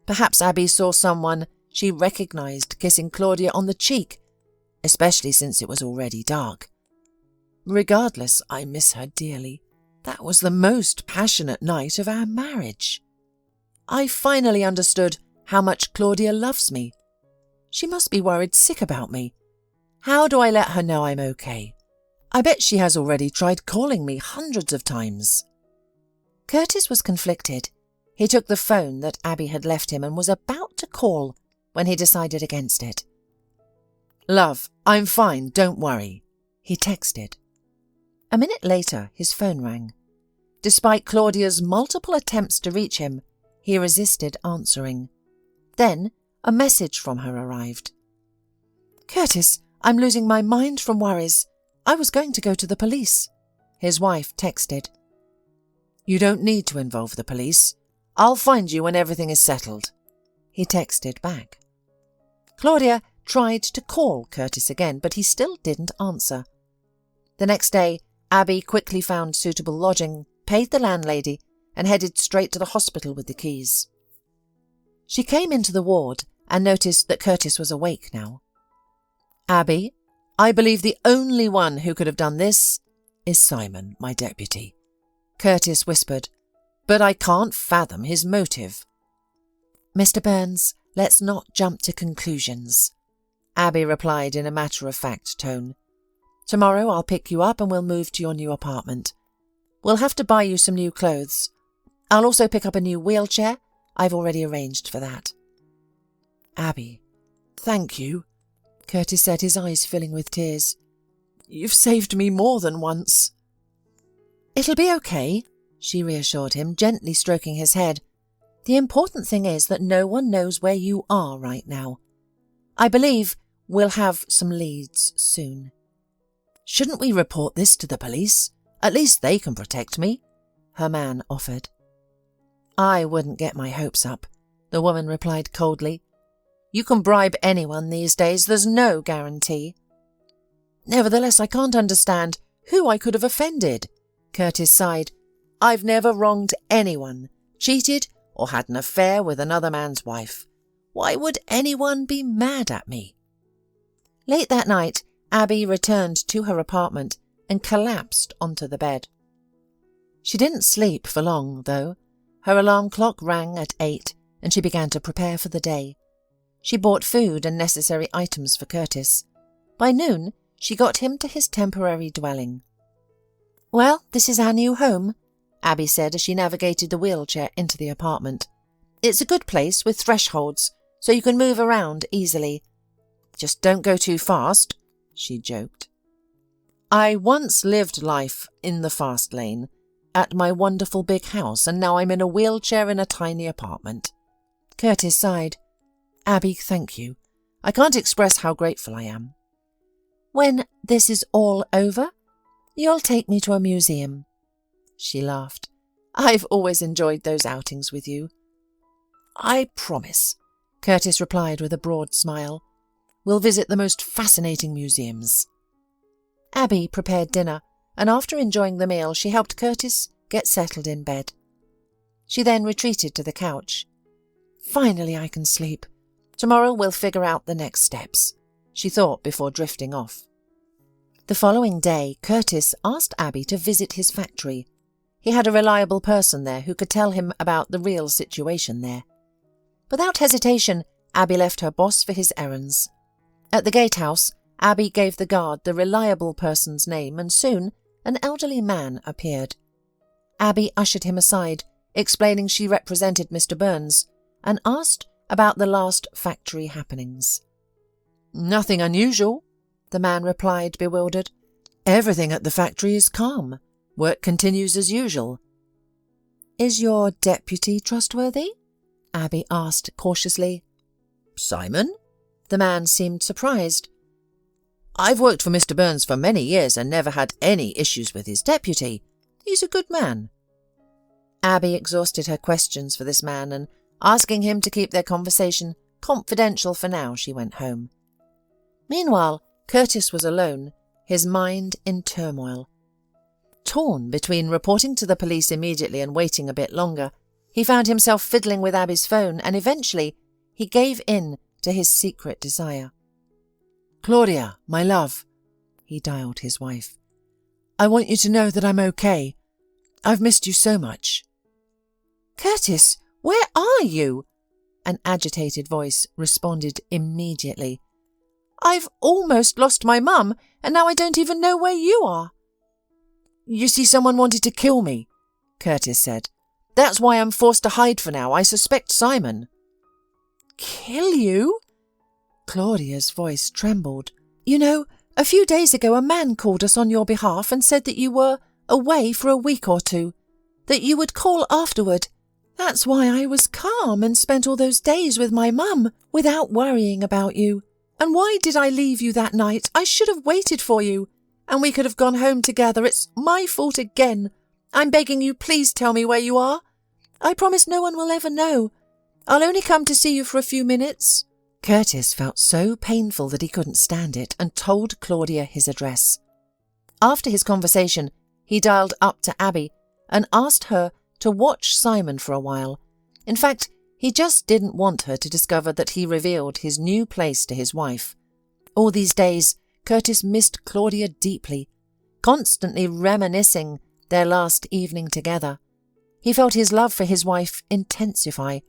Perhaps Abby saw someone she recognized kissing Claudia on the cheek, especially since it was already dark. Regardless, I miss her dearly. That was the most passionate night of our marriage. I finally understood how much Claudia loves me. She must be worried sick about me. How do I let her know I'm okay? I bet she has already tried calling me hundreds of times." Curtis was conflicted. He took the phone that Abby had left him and was about to call when he decided against it. "Love, I'm fine, don't worry," he texted. A minute later, his phone rang. Despite Claudia's multiple attempts to reach him, he resisted answering. Then a message from her arrived. "Curtis, I'm losing my mind from worries. I was going to go to the police," his wife texted. "You don't need to involve the police. I'll find you when everything is settled," he texted back. Claudia tried to call Curtis again, but he still didn't answer. The next day, Abby quickly found suitable lodging, paid the landlady, and headed straight to the hospital with the keys. She came into the ward and noticed that Curtis was awake now. "Abby, I believe the only one who could have done this is Simon, my deputy," Curtis whispered, "but I can't fathom his motive." "Mr. Burns, let's not jump to conclusions," Abby replied in a matter-of-fact tone. "Tomorrow I'll pick you up and we'll move to your new apartment. We'll have to buy you some new clothes. I'll also pick up a new wheelchair. I've already arranged for that." "Abby, thank you," Curtis said, his eyes filling with tears. "You've saved me more than once." "It'll be okay," she reassured him, gently stroking his head. "The important thing is that no one knows where you are right now. I believe we'll have some leads soon." "Shouldn't we report this to the police? At least they can protect me," her man offered. "I wouldn't get my hopes up," the woman replied coldly. "You can bribe anyone these days, there's no guarantee." "Nevertheless, I can't understand who I could have offended," Curtis sighed. "I've never wronged anyone, cheated, or had an affair with another man's wife. Why would anyone be mad at me?" Late that night, Abby returned to her apartment and collapsed onto the bed. She didn't sleep for long, though. Her alarm clock rang at 8, and she began to prepare for the day. She bought food and necessary items for Curtis. By noon, she got him to his temporary dwelling. "Well, this is our new home," Abby said as she navigated the wheelchair into the apartment. "It's a good place with thresholds, so you can move around easily. Just don't go too fast," she joked. "I once lived life in the fast lane at my wonderful big house, and now I'm in a wheelchair in a tiny apartment." Curtis sighed. "Abby, thank you. I can't express how grateful I am." "When this is all over, you'll take me to a museum." She laughed. "I've always enjoyed those outings with you." "I promise," Curtis replied with a broad smile. "We'll visit the most fascinating museums." Abby prepared dinner, and after enjoying the meal, she helped Curtis get settled in bed. She then retreated to the couch. "Finally I can sleep. Tomorrow we'll figure out the next steps," she thought before drifting off. The following day, Curtis asked Abby to visit his factory. He had a reliable person there who could tell him about the real situation there. Without hesitation, Abby left her boss for his errands. At the gatehouse, Abby gave the guard the reliable person's name, and soon an elderly man appeared. Abby ushered him aside, explaining she represented Mr. Burns, and asked about the last factory happenings. "Nothing unusual," the man replied, bewildered. "Everything at the factory is calm. Work continues as usual." "Is your deputy trustworthy?" Abby asked cautiously. "Simon?" The man seemed surprised. "I've worked for Mr. Burns for many years and never had any issues with his deputy. He's a good man." Abby exhausted her questions for this man, and asking him to keep their conversation confidential for now, she went home. Meanwhile, Curtis was alone, his mind in turmoil. Torn between reporting to the police immediately and waiting a bit longer, he found himself fiddling with Abby's phone, and eventually he gave in to his secret desire. "Claudia, my love," he dialed his wife. "I want you to know that I'm okay. I've missed you so much." "Curtis, where are you?" An agitated voice responded immediately. "I've almost lost my mum, and now I don't even know where you are." "You see, someone wanted to kill me," Curtis said. "That's why I'm forced to hide for now. I suspect Simon." "Kill you?" Claudia's voice trembled. "You know, a few days ago a man called us on your behalf and said that you were away for a week or two, that you would call afterward. That's why I was calm and spent all those days with my mum without worrying about you. And why did I leave you that night? I should have waited for you, and we could have gone home together. It's my fault again. I'm begging you, please tell me where you are. I promise no one will ever know. I'll only come to see you for a few minutes." Curtis felt so painful that he couldn't stand it and told Claudia his address. After his conversation, he dialed up to Abby and asked her to watch Simon for a while. In fact, he just didn't want her to discover that he revealed his new place to his wife. All these days, Curtis missed Claudia deeply, constantly reminiscing their last evening together. He felt his love for his wife intensify,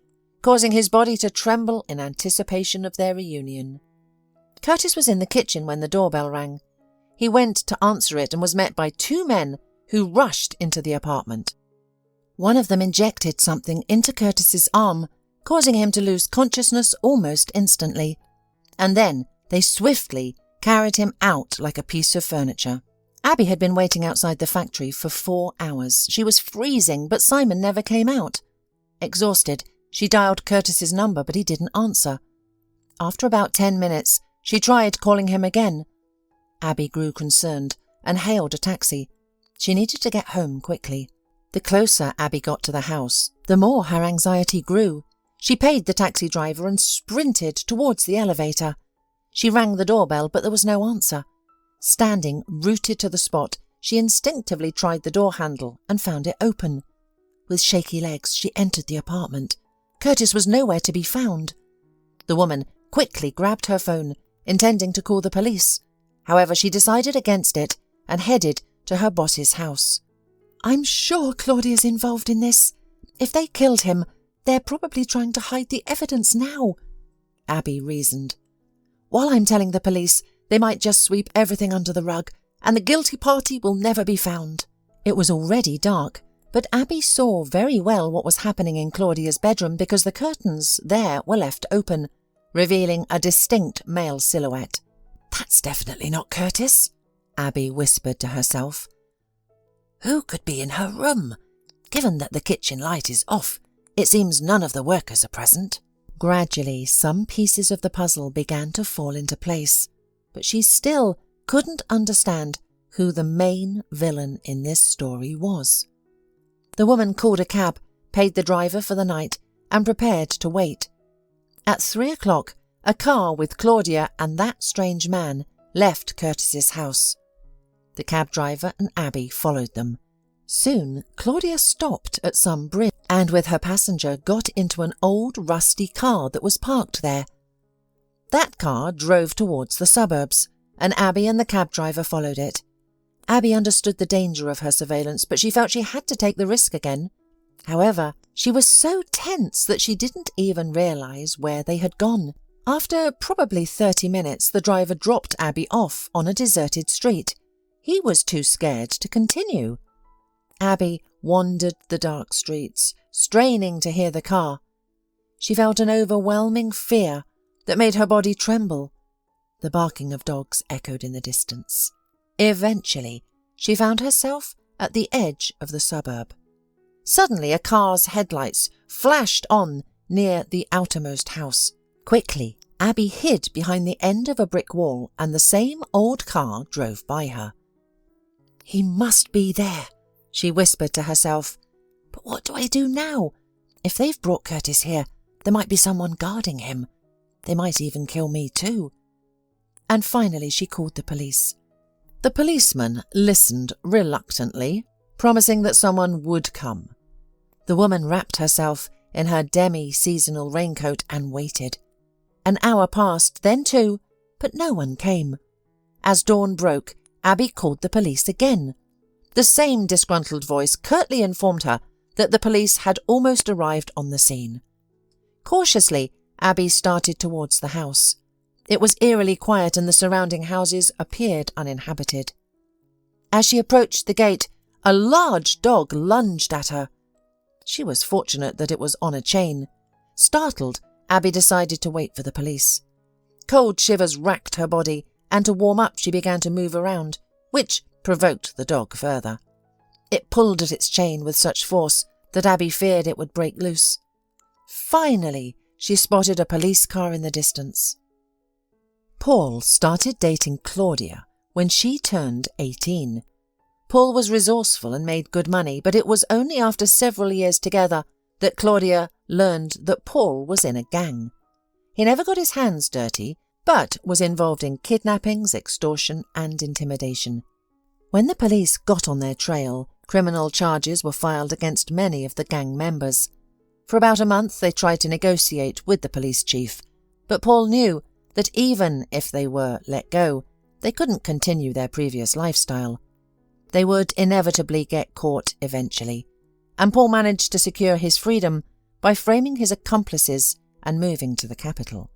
causing his body to tremble in anticipation of their reunion. Curtis was in the kitchen when the doorbell rang. He went to answer it and was met by two men who rushed into the apartment. One of them injected something into Curtis's arm, causing him to lose consciousness almost instantly, and then they swiftly carried him out like a piece of furniture. Abby had been waiting outside the factory for 4 hours. She was freezing, but Simon never came out. Exhausted, she dialed Curtis's number, but he didn't answer. After about 10 minutes, she tried calling him again. Abby grew concerned and hailed a taxi. She needed to get home quickly. The closer Abby got to the house, the more her anxiety grew. She paid the taxi driver and sprinted towards the elevator. She rang the doorbell, but there was no answer. Standing rooted to the spot, she instinctively tried the door handle and found it open. With shaky legs, she entered the apartment. Curtis was nowhere to be found. The woman quickly grabbed her phone, intending to call the police. However, she decided against it and headed to her boss's house. "I'm sure Claudia's involved in this. If they killed him, they're probably trying to hide the evidence now," Abby reasoned. "While I'm telling the police, they might just sweep everything under the rug, and the guilty party will never be found." It was already dark, but Abby saw very well what was happening in Claudia's bedroom because the curtains there were left open, revealing a distinct male silhouette. "That's definitely not Curtis," Abby whispered to herself. "Who could be in her room? Given that the kitchen light is off, it seems none of the workers are present." Gradually, some pieces of the puzzle began to fall into place, but she still couldn't understand who the main villain in this story was. The woman called a cab, paid the driver for the night, and prepared to wait. At 3 o'clock, a car with Claudia and that strange man left Curtis's house. The cab driver and Abby followed them. Soon, Claudia stopped at some bridge and with her passenger got into an old rusty car that was parked there. That car drove towards the suburbs, and Abby and the cab driver followed it. Abby understood the danger of her surveillance, but she felt she had to take the risk again. However, she was so tense that she didn't even realise where they had gone. After probably 30 minutes, the driver dropped Abby off on a deserted street. He was too scared to continue. Abby wandered the dark streets, straining to hear the car. She felt an overwhelming fear that made her body tremble. The barking of dogs echoed in the distance. Eventually, she found herself at the edge of the suburb. Suddenly, a car's headlights flashed on near the outermost house. Quickly, Abby hid behind the end of a brick wall and the same old car drove by her. "He must be there," she whispered to herself. "But what do I do now? If they've brought Curtis here, there might be someone guarding him. They might even kill me too." And finally she called the police. The policeman listened reluctantly, promising that someone would come. The woman wrapped herself in her demi-seasonal raincoat and waited. An hour passed, then 2, but no one came. As dawn broke, Abby called the police again. The same disgruntled voice curtly informed her that the police had almost arrived on the scene. Cautiously, Abby started towards the house. It was eerily quiet and the surrounding houses appeared uninhabited. As she approached the gate, a large dog lunged at her. She was fortunate that it was on a chain. Startled, Abby decided to wait for the police. Cold shivers racked her body, and to warm up she began to move around, which provoked the dog further. It pulled at its chain with such force that Abby feared it would break loose. Finally, she spotted a police car in the distance. Paul started dating Claudia when she turned 18. Paul was resourceful and made good money, but it was only after several years together that Claudia learned that Paul was in a gang. He never got his hands dirty, but was involved in kidnappings, extortion and intimidation. When the police got on their trail, criminal charges were filed against many of the gang members. For about a month they tried to negotiate with the police chief, but Paul knew that even if they were let go, they couldn't continue their previous lifestyle. They would inevitably get caught eventually, and Paul managed to secure his freedom by framing his accomplices and moving to the capital.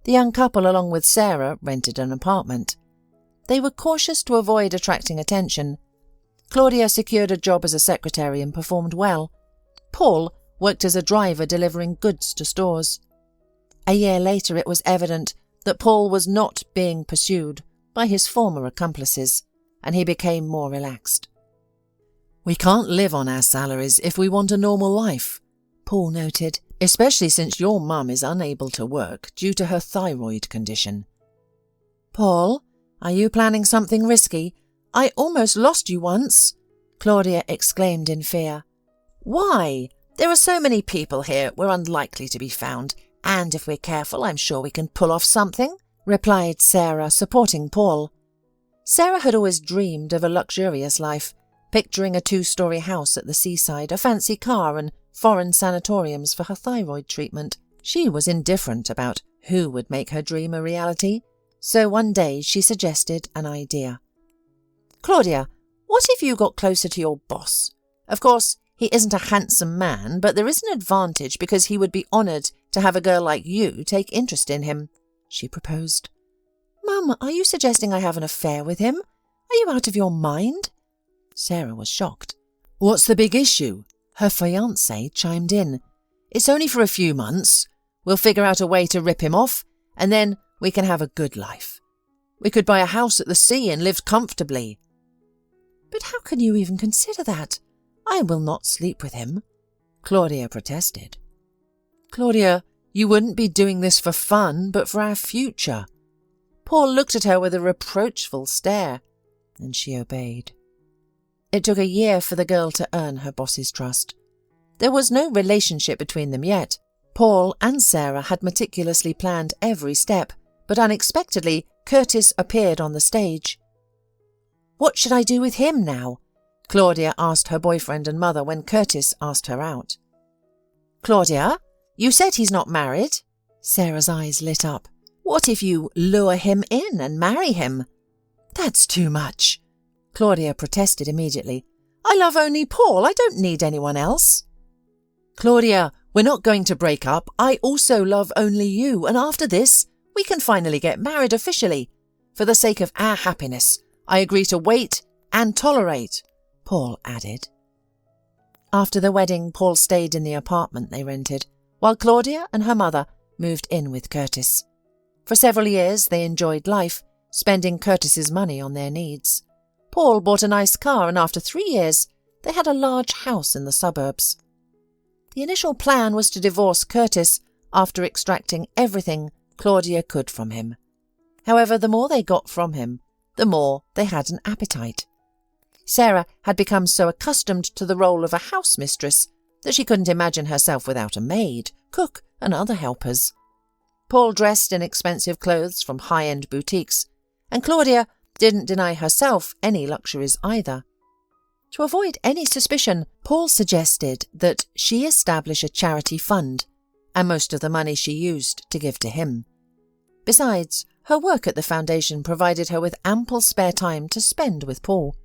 The young couple, along with Sarah, rented an apartment. They were cautious to avoid attracting attention. Claudia secured a job as a secretary and performed well. Paul worked as a driver delivering goods to stores. A year later it was evident that Paul was not being pursued by his former accomplices, and he became more relaxed. "We can't live on our salaries if we want a normal life," Paul noted, "especially since your mum is unable to work due to her thyroid condition." "Paul, are you planning something risky? I almost lost you once," Claudia exclaimed in fear. "Why? There are so many people here, we're unlikely to be found, and if we're careful, I'm sure we can pull off something," replied Sarah, supporting Paul. Sarah had always dreamed of a luxurious life, picturing a 2-story house at the seaside, a fancy car and foreign sanatoriums for her thyroid treatment. She was indifferent about who would make her dream a reality, so one day she suggested an idea. "Claudia, what if you got closer to your boss? Of course, he isn't a handsome man, but there is an advantage because he would be honoured to have a girl like you take interest in him," she proposed. "Mum, are you suggesting I have an affair with him? Are you out of your mind?" Sarah was shocked. "What's the big issue?" Her fiancé chimed in. "It's only for a few months. We'll figure out a way to rip him off, and then we can have a good life. We could buy a house at the sea and live comfortably." "But how can you even consider that? I will not sleep with him," Claudia protested. "Claudia, you wouldn't be doing this for fun, but for our future." Paul looked at her with a reproachful stare, and she obeyed. It took a year for the girl to earn her boss's trust. There was no relationship between them yet. Paul and Sarah had meticulously planned every step, but unexpectedly Curtis appeared on the stage. "What should I do with him now?" Claudia asked her boyfriend and mother when Curtis asked her out. "Claudia, you said he's not married." Sarah's eyes lit up. "What if you lure him in and marry him?" "That's too much," Claudia protested immediately. "I love only Paul. I don't need anyone else." "Claudia, we're not going to break up. I also love only you, and after this, we can finally get married officially. For the sake of our happiness, I agree to wait and tolerate," Paul added. After the wedding, Paul stayed in the apartment they rented, while Claudia and her mother moved in with Curtis. For several years they enjoyed life, spending Curtis's money on their needs. Paul bought a nice car, and after 3 years they had a large house in the suburbs. The initial plan was to divorce Curtis after extracting everything Claudia could from him. However, the more they got from him, the more they had an appetite. Sarah had become so accustomed to the role of a house mistress that she couldn't imagine herself without a maid, cook, and other helpers. Paul dressed in expensive clothes from high-end boutiques, and Claudia didn't deny herself any luxuries either. To avoid any suspicion, Paul suggested that she establish a charity fund, and most of the money she used to give to him. Besides, her work at the foundation provided her with ample spare time to spend with Paul.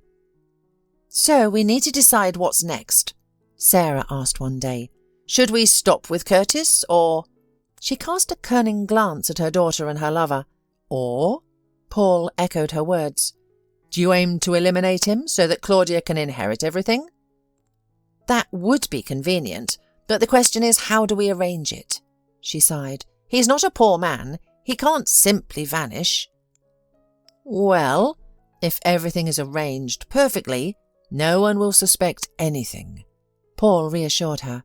"So we need to decide what's next," Sarah asked one day. "Should we stop with Curtis, or—" She cast a cunning glance at her daughter and her lover. "Or?" Paul echoed her words. "Do you aim to eliminate him so that Claudia can inherit everything?" "That would be convenient, but the question is, how do we arrange it?" She sighed. "He's not a poor man. He can't simply vanish." "Well, if everything is arranged perfectly, no one will suspect anything," Paul reassured her.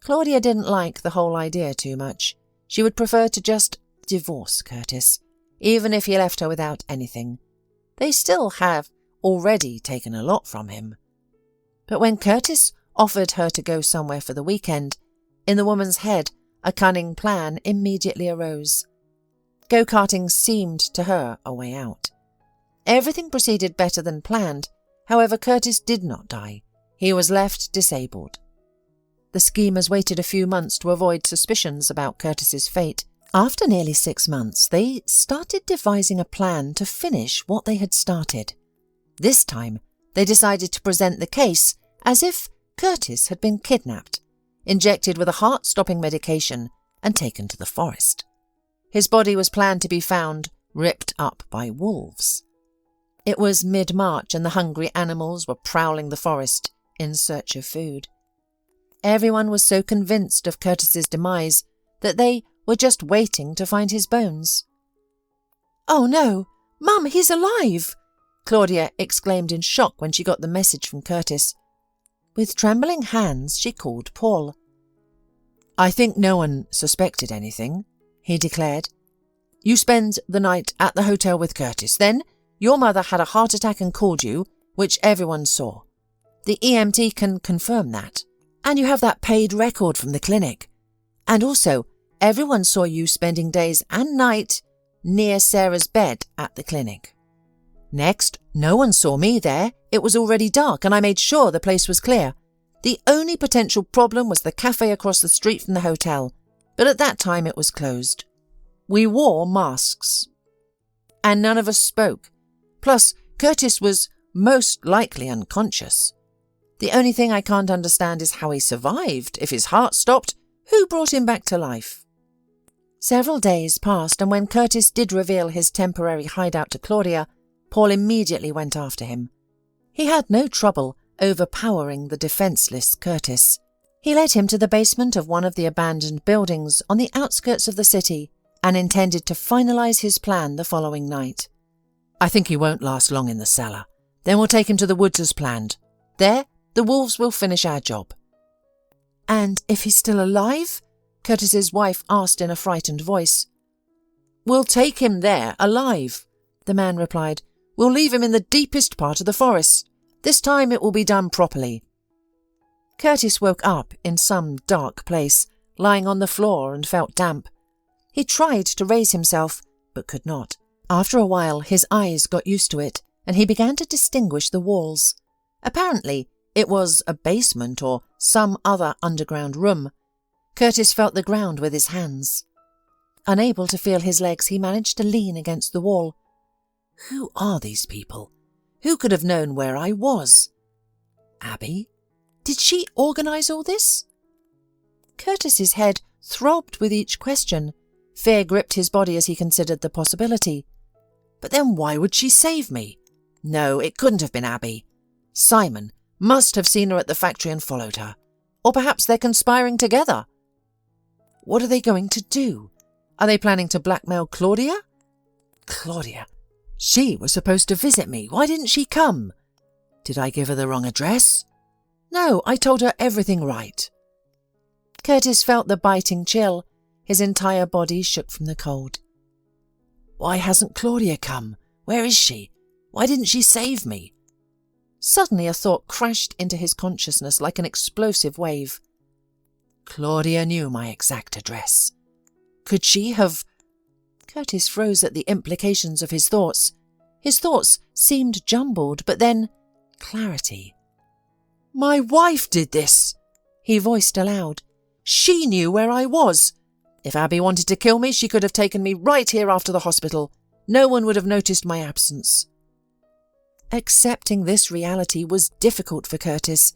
Claudia didn't like the whole idea too much. She would prefer to just divorce Curtis, even if he left her without anything. They still have already taken a lot from him. But when Curtis offered her to go somewhere for the weekend, in the woman's head a cunning plan immediately arose. Go-karting seemed to her a way out. Everything proceeded better than planned. However, Curtis did not die. He was left disabled. The schemers waited a few months to avoid suspicions about Curtis's fate. After nearly 6 months, they started devising a plan to finish what they had started. This time, they decided to present the case as if Curtis had been kidnapped, injected with a heart-stopping medication, and taken to the forest. His body was planned to be found ripped up by wolves. It was mid-March and the hungry animals were prowling the forest in search of food. Everyone was so convinced of Curtis's demise that they were just waiting to find his bones. "Oh no! Mum, he's alive!" Claudia exclaimed in shock when she got the message from Curtis. With trembling hands, she called Paul. "I think no one suspected anything," he declared. "You spend the night at the hotel with Curtis. Then your mother had a heart attack and called you, which everyone saw. The EMT can confirm that. And you have that paid record from the clinic. And also, everyone saw you spending days and night near Sarah's bed at the clinic. Next, no one saw me there. It was already dark and I made sure the place was clear. The only potential problem was the cafe across the street from the hotel, but at that time it was closed. We wore masks. And none of us spoke. Plus, Curtis was most likely unconscious. The only thing I can't understand is how he survived. If his heart stopped, who brought him back to life?" Several days passed, and when Curtis did reveal his temporary hideout to Claudia, Paul immediately went after him. He had no trouble overpowering the defenceless Curtis. He led him to the basement of one of the abandoned buildings on the outskirts of the city and intended to finalise his plan the following night. "I think he won't last long in the cellar. Then we'll take him to the woods as planned. There, the wolves will finish our job." "And if he's still alive?" Curtis's wife asked in a frightened voice. "We'll take him there, alive," the man replied. "We'll leave him in the deepest part of the forest. This time it will be done properly." Curtis woke up in some dark place, lying on the floor, and felt damp. He tried to raise himself, but could not. After a while, his eyes got used to it, and he began to distinguish the walls. Apparently, it was a basement or some other underground room. Curtis felt the ground with his hands. Unable to feel his legs, he managed to lean against the wall. Who are these people? Who could have known where I was? Abby? Did she organise all this? Curtis's head throbbed with each question. Fear gripped his body as he considered the possibility. But then why would she save me? No, it couldn't have been Abby. Simon must have seen her at the factory and followed her. Or perhaps they're conspiring together. What are they going to do? Are they planning to blackmail Claudia? Claudia? She was supposed to visit me. Why didn't she come? Did I give her the wrong address? No, I told her everything right. Curtis felt the biting chill. His entire body shook from the cold. Why hasn't Claudia come? Where is she? Why didn't she save me? Suddenly a thought crashed into his consciousness like an explosive wave. Claudia knew my exact address. Could she have... Curtis froze at the implications of his thoughts. His thoughts seemed jumbled, but then clarity. My wife did this, he voiced aloud. She knew where I was. If Abby wanted to kill me, she could have taken me right here after the hospital. No one would have noticed my absence. Accepting this reality was difficult for Curtis.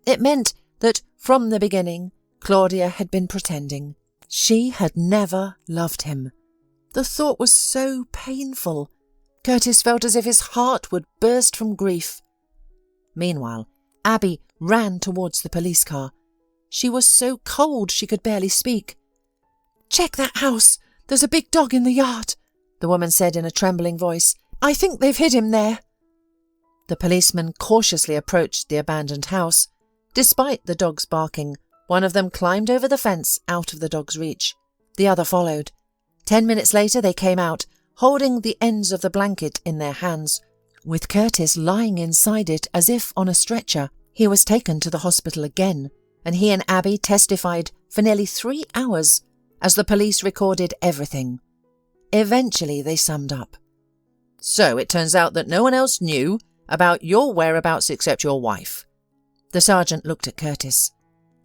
It meant that, from the beginning, Claudia had been pretending. She had never loved him. The thought was so painful. Curtis felt as if his heart would burst from grief. Meanwhile, Abby ran towards the police car. She was so cold she could barely speak. Check that house. There's a big dog in the yard, the woman said in a trembling voice. I think they've hid him there. The policeman cautiously approached the abandoned house. Despite the dogs barking, one of them climbed over the fence out of the dog's reach. The other followed. 10 minutes later they came out, holding the ends of the blanket in their hands, with Curtis lying inside it as if on a stretcher. He was taken to the hospital again, and he and Abby testified for nearly 3 hours as the police recorded everything. Eventually they summed up. So it turns out that no one else knew about your whereabouts except your wife. The sergeant looked at Curtis.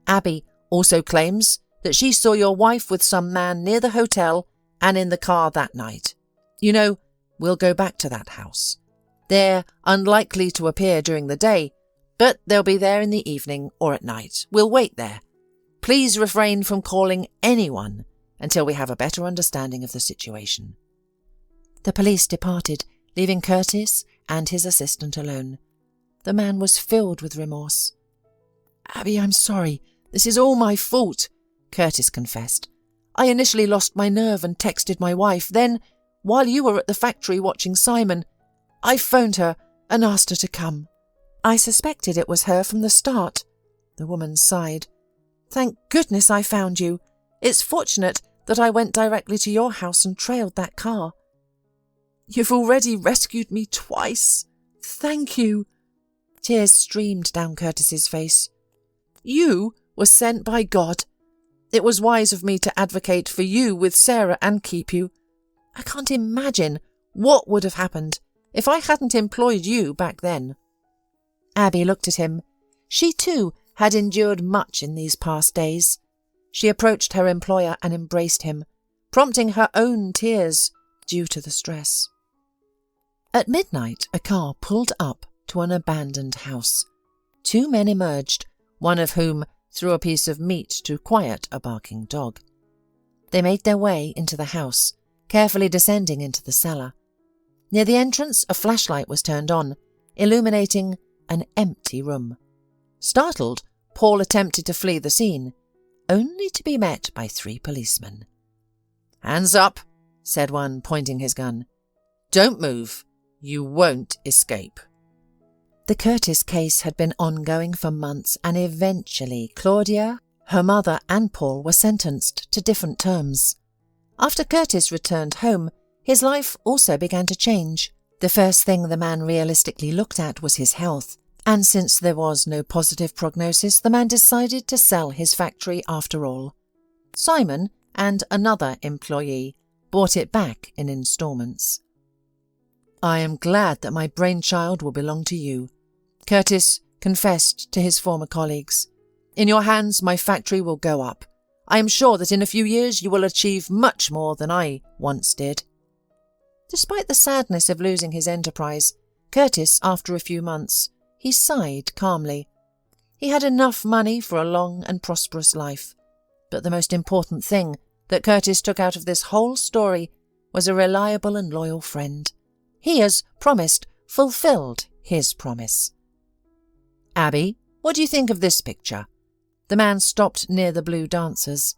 Abby also claims that she saw your wife with some man near the hotel and in the car that night. You know, we'll go back to that house. They're unlikely to appear during the day, but they'll be there in the evening or at night. We'll wait there. Please refrain from calling anyone until we have a better understanding of the situation. The police departed, leaving Curtis and his assistant alone. The man was filled with remorse. Abby, I'm sorry. This is all my fault, Curtis confessed. I initially lost my nerve and texted my wife. Then, while you were at the factory watching Simon, I phoned her and asked her to come. I suspected it was her from the start." The woman sighed. "Thank goodness I found you. It's fortunate that I went directly to your house and trailed that car." "You've already rescued me twice. Thank you." Tears streamed down Curtis's face. "You were sent by God. It was wise of me to advocate for you with Sarah and keep you. I can't imagine what would have happened if I hadn't employed you back then." Abby looked at him. She too had endured much in these past days. She approached her employer and embraced him, prompting her own tears due to the stress. At midnight, a car pulled up to an abandoned house. 2 men emerged, one of whom threw a piece of meat to quiet a barking dog. They made their way into the house, carefully descending into the cellar. Near the entrance, a flashlight was turned on, illuminating an empty room. Startled, Paul attempted to flee the scene, only to be met by 3 policemen. "Hands up," said one, pointing his gun. "Don't move. You won't escape." The Curtis case had been ongoing for months, and eventually Claudia, her mother and Paul were sentenced to different terms. After Curtis returned home, his life also began to change. The first thing the man realistically looked at was his health, and since there was no positive prognosis, the man decided to sell his factory after all. Simon and another employee bought it back in installments. "I am glad that my brainchild will belong to you," Curtis confessed to his former colleagues. "In your hands, my factory will go up. I am sure that in a few years you will achieve much more than I once did." Despite the sadness of losing his enterprise, Curtis, after a few months, he sighed calmly. He had enough money for a long and prosperous life. But the most important thing that Curtis took out of this whole story was a reliable and loyal friend. He, as promised, fulfilled his promise. "Abby, what do you think of this picture?" The man stopped near the blue dancers.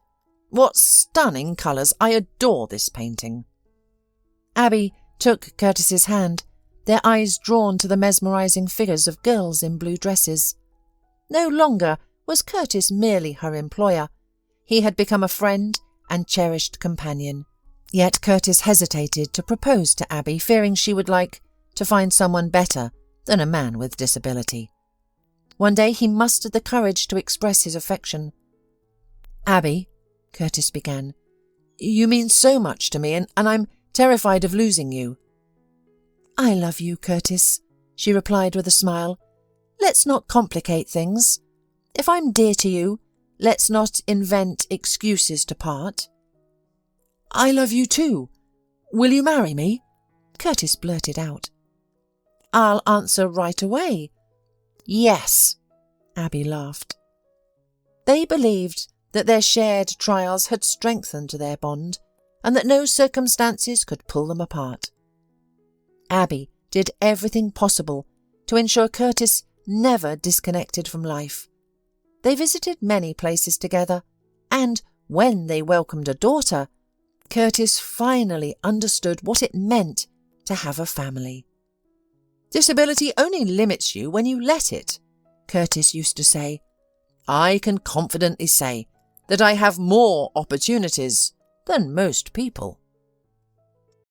"What stunning colours! I adore this painting." Abby took Curtis's hand, their eyes drawn to the mesmerising figures of girls in blue dresses. No longer was Curtis merely her employer. He had become a friend and cherished companion. Yet Curtis hesitated to propose to Abby, fearing she would like to find someone better than a man with disability. One day he mustered the courage to express his affection. "Abby," Curtis began, "you mean so much to me, and I'm terrified of losing you." "I love you, Curtis," she replied with a smile. "Let's not complicate things. If I'm dear to you, let's not invent excuses to part." "I love you too. Will you marry me?" Curtis blurted out. "I'll answer right away. Yes," Abby laughed. They believed that their shared trials had strengthened their bond, and that no circumstances could pull them apart. Abby did everything possible to ensure Curtis never disconnected from life. They visited many places together, and when they welcomed a daughter, Curtis finally understood what it meant to have a family. "Disability only limits you when you let it," Curtis used to say. "I can confidently say that I have more opportunities than most people."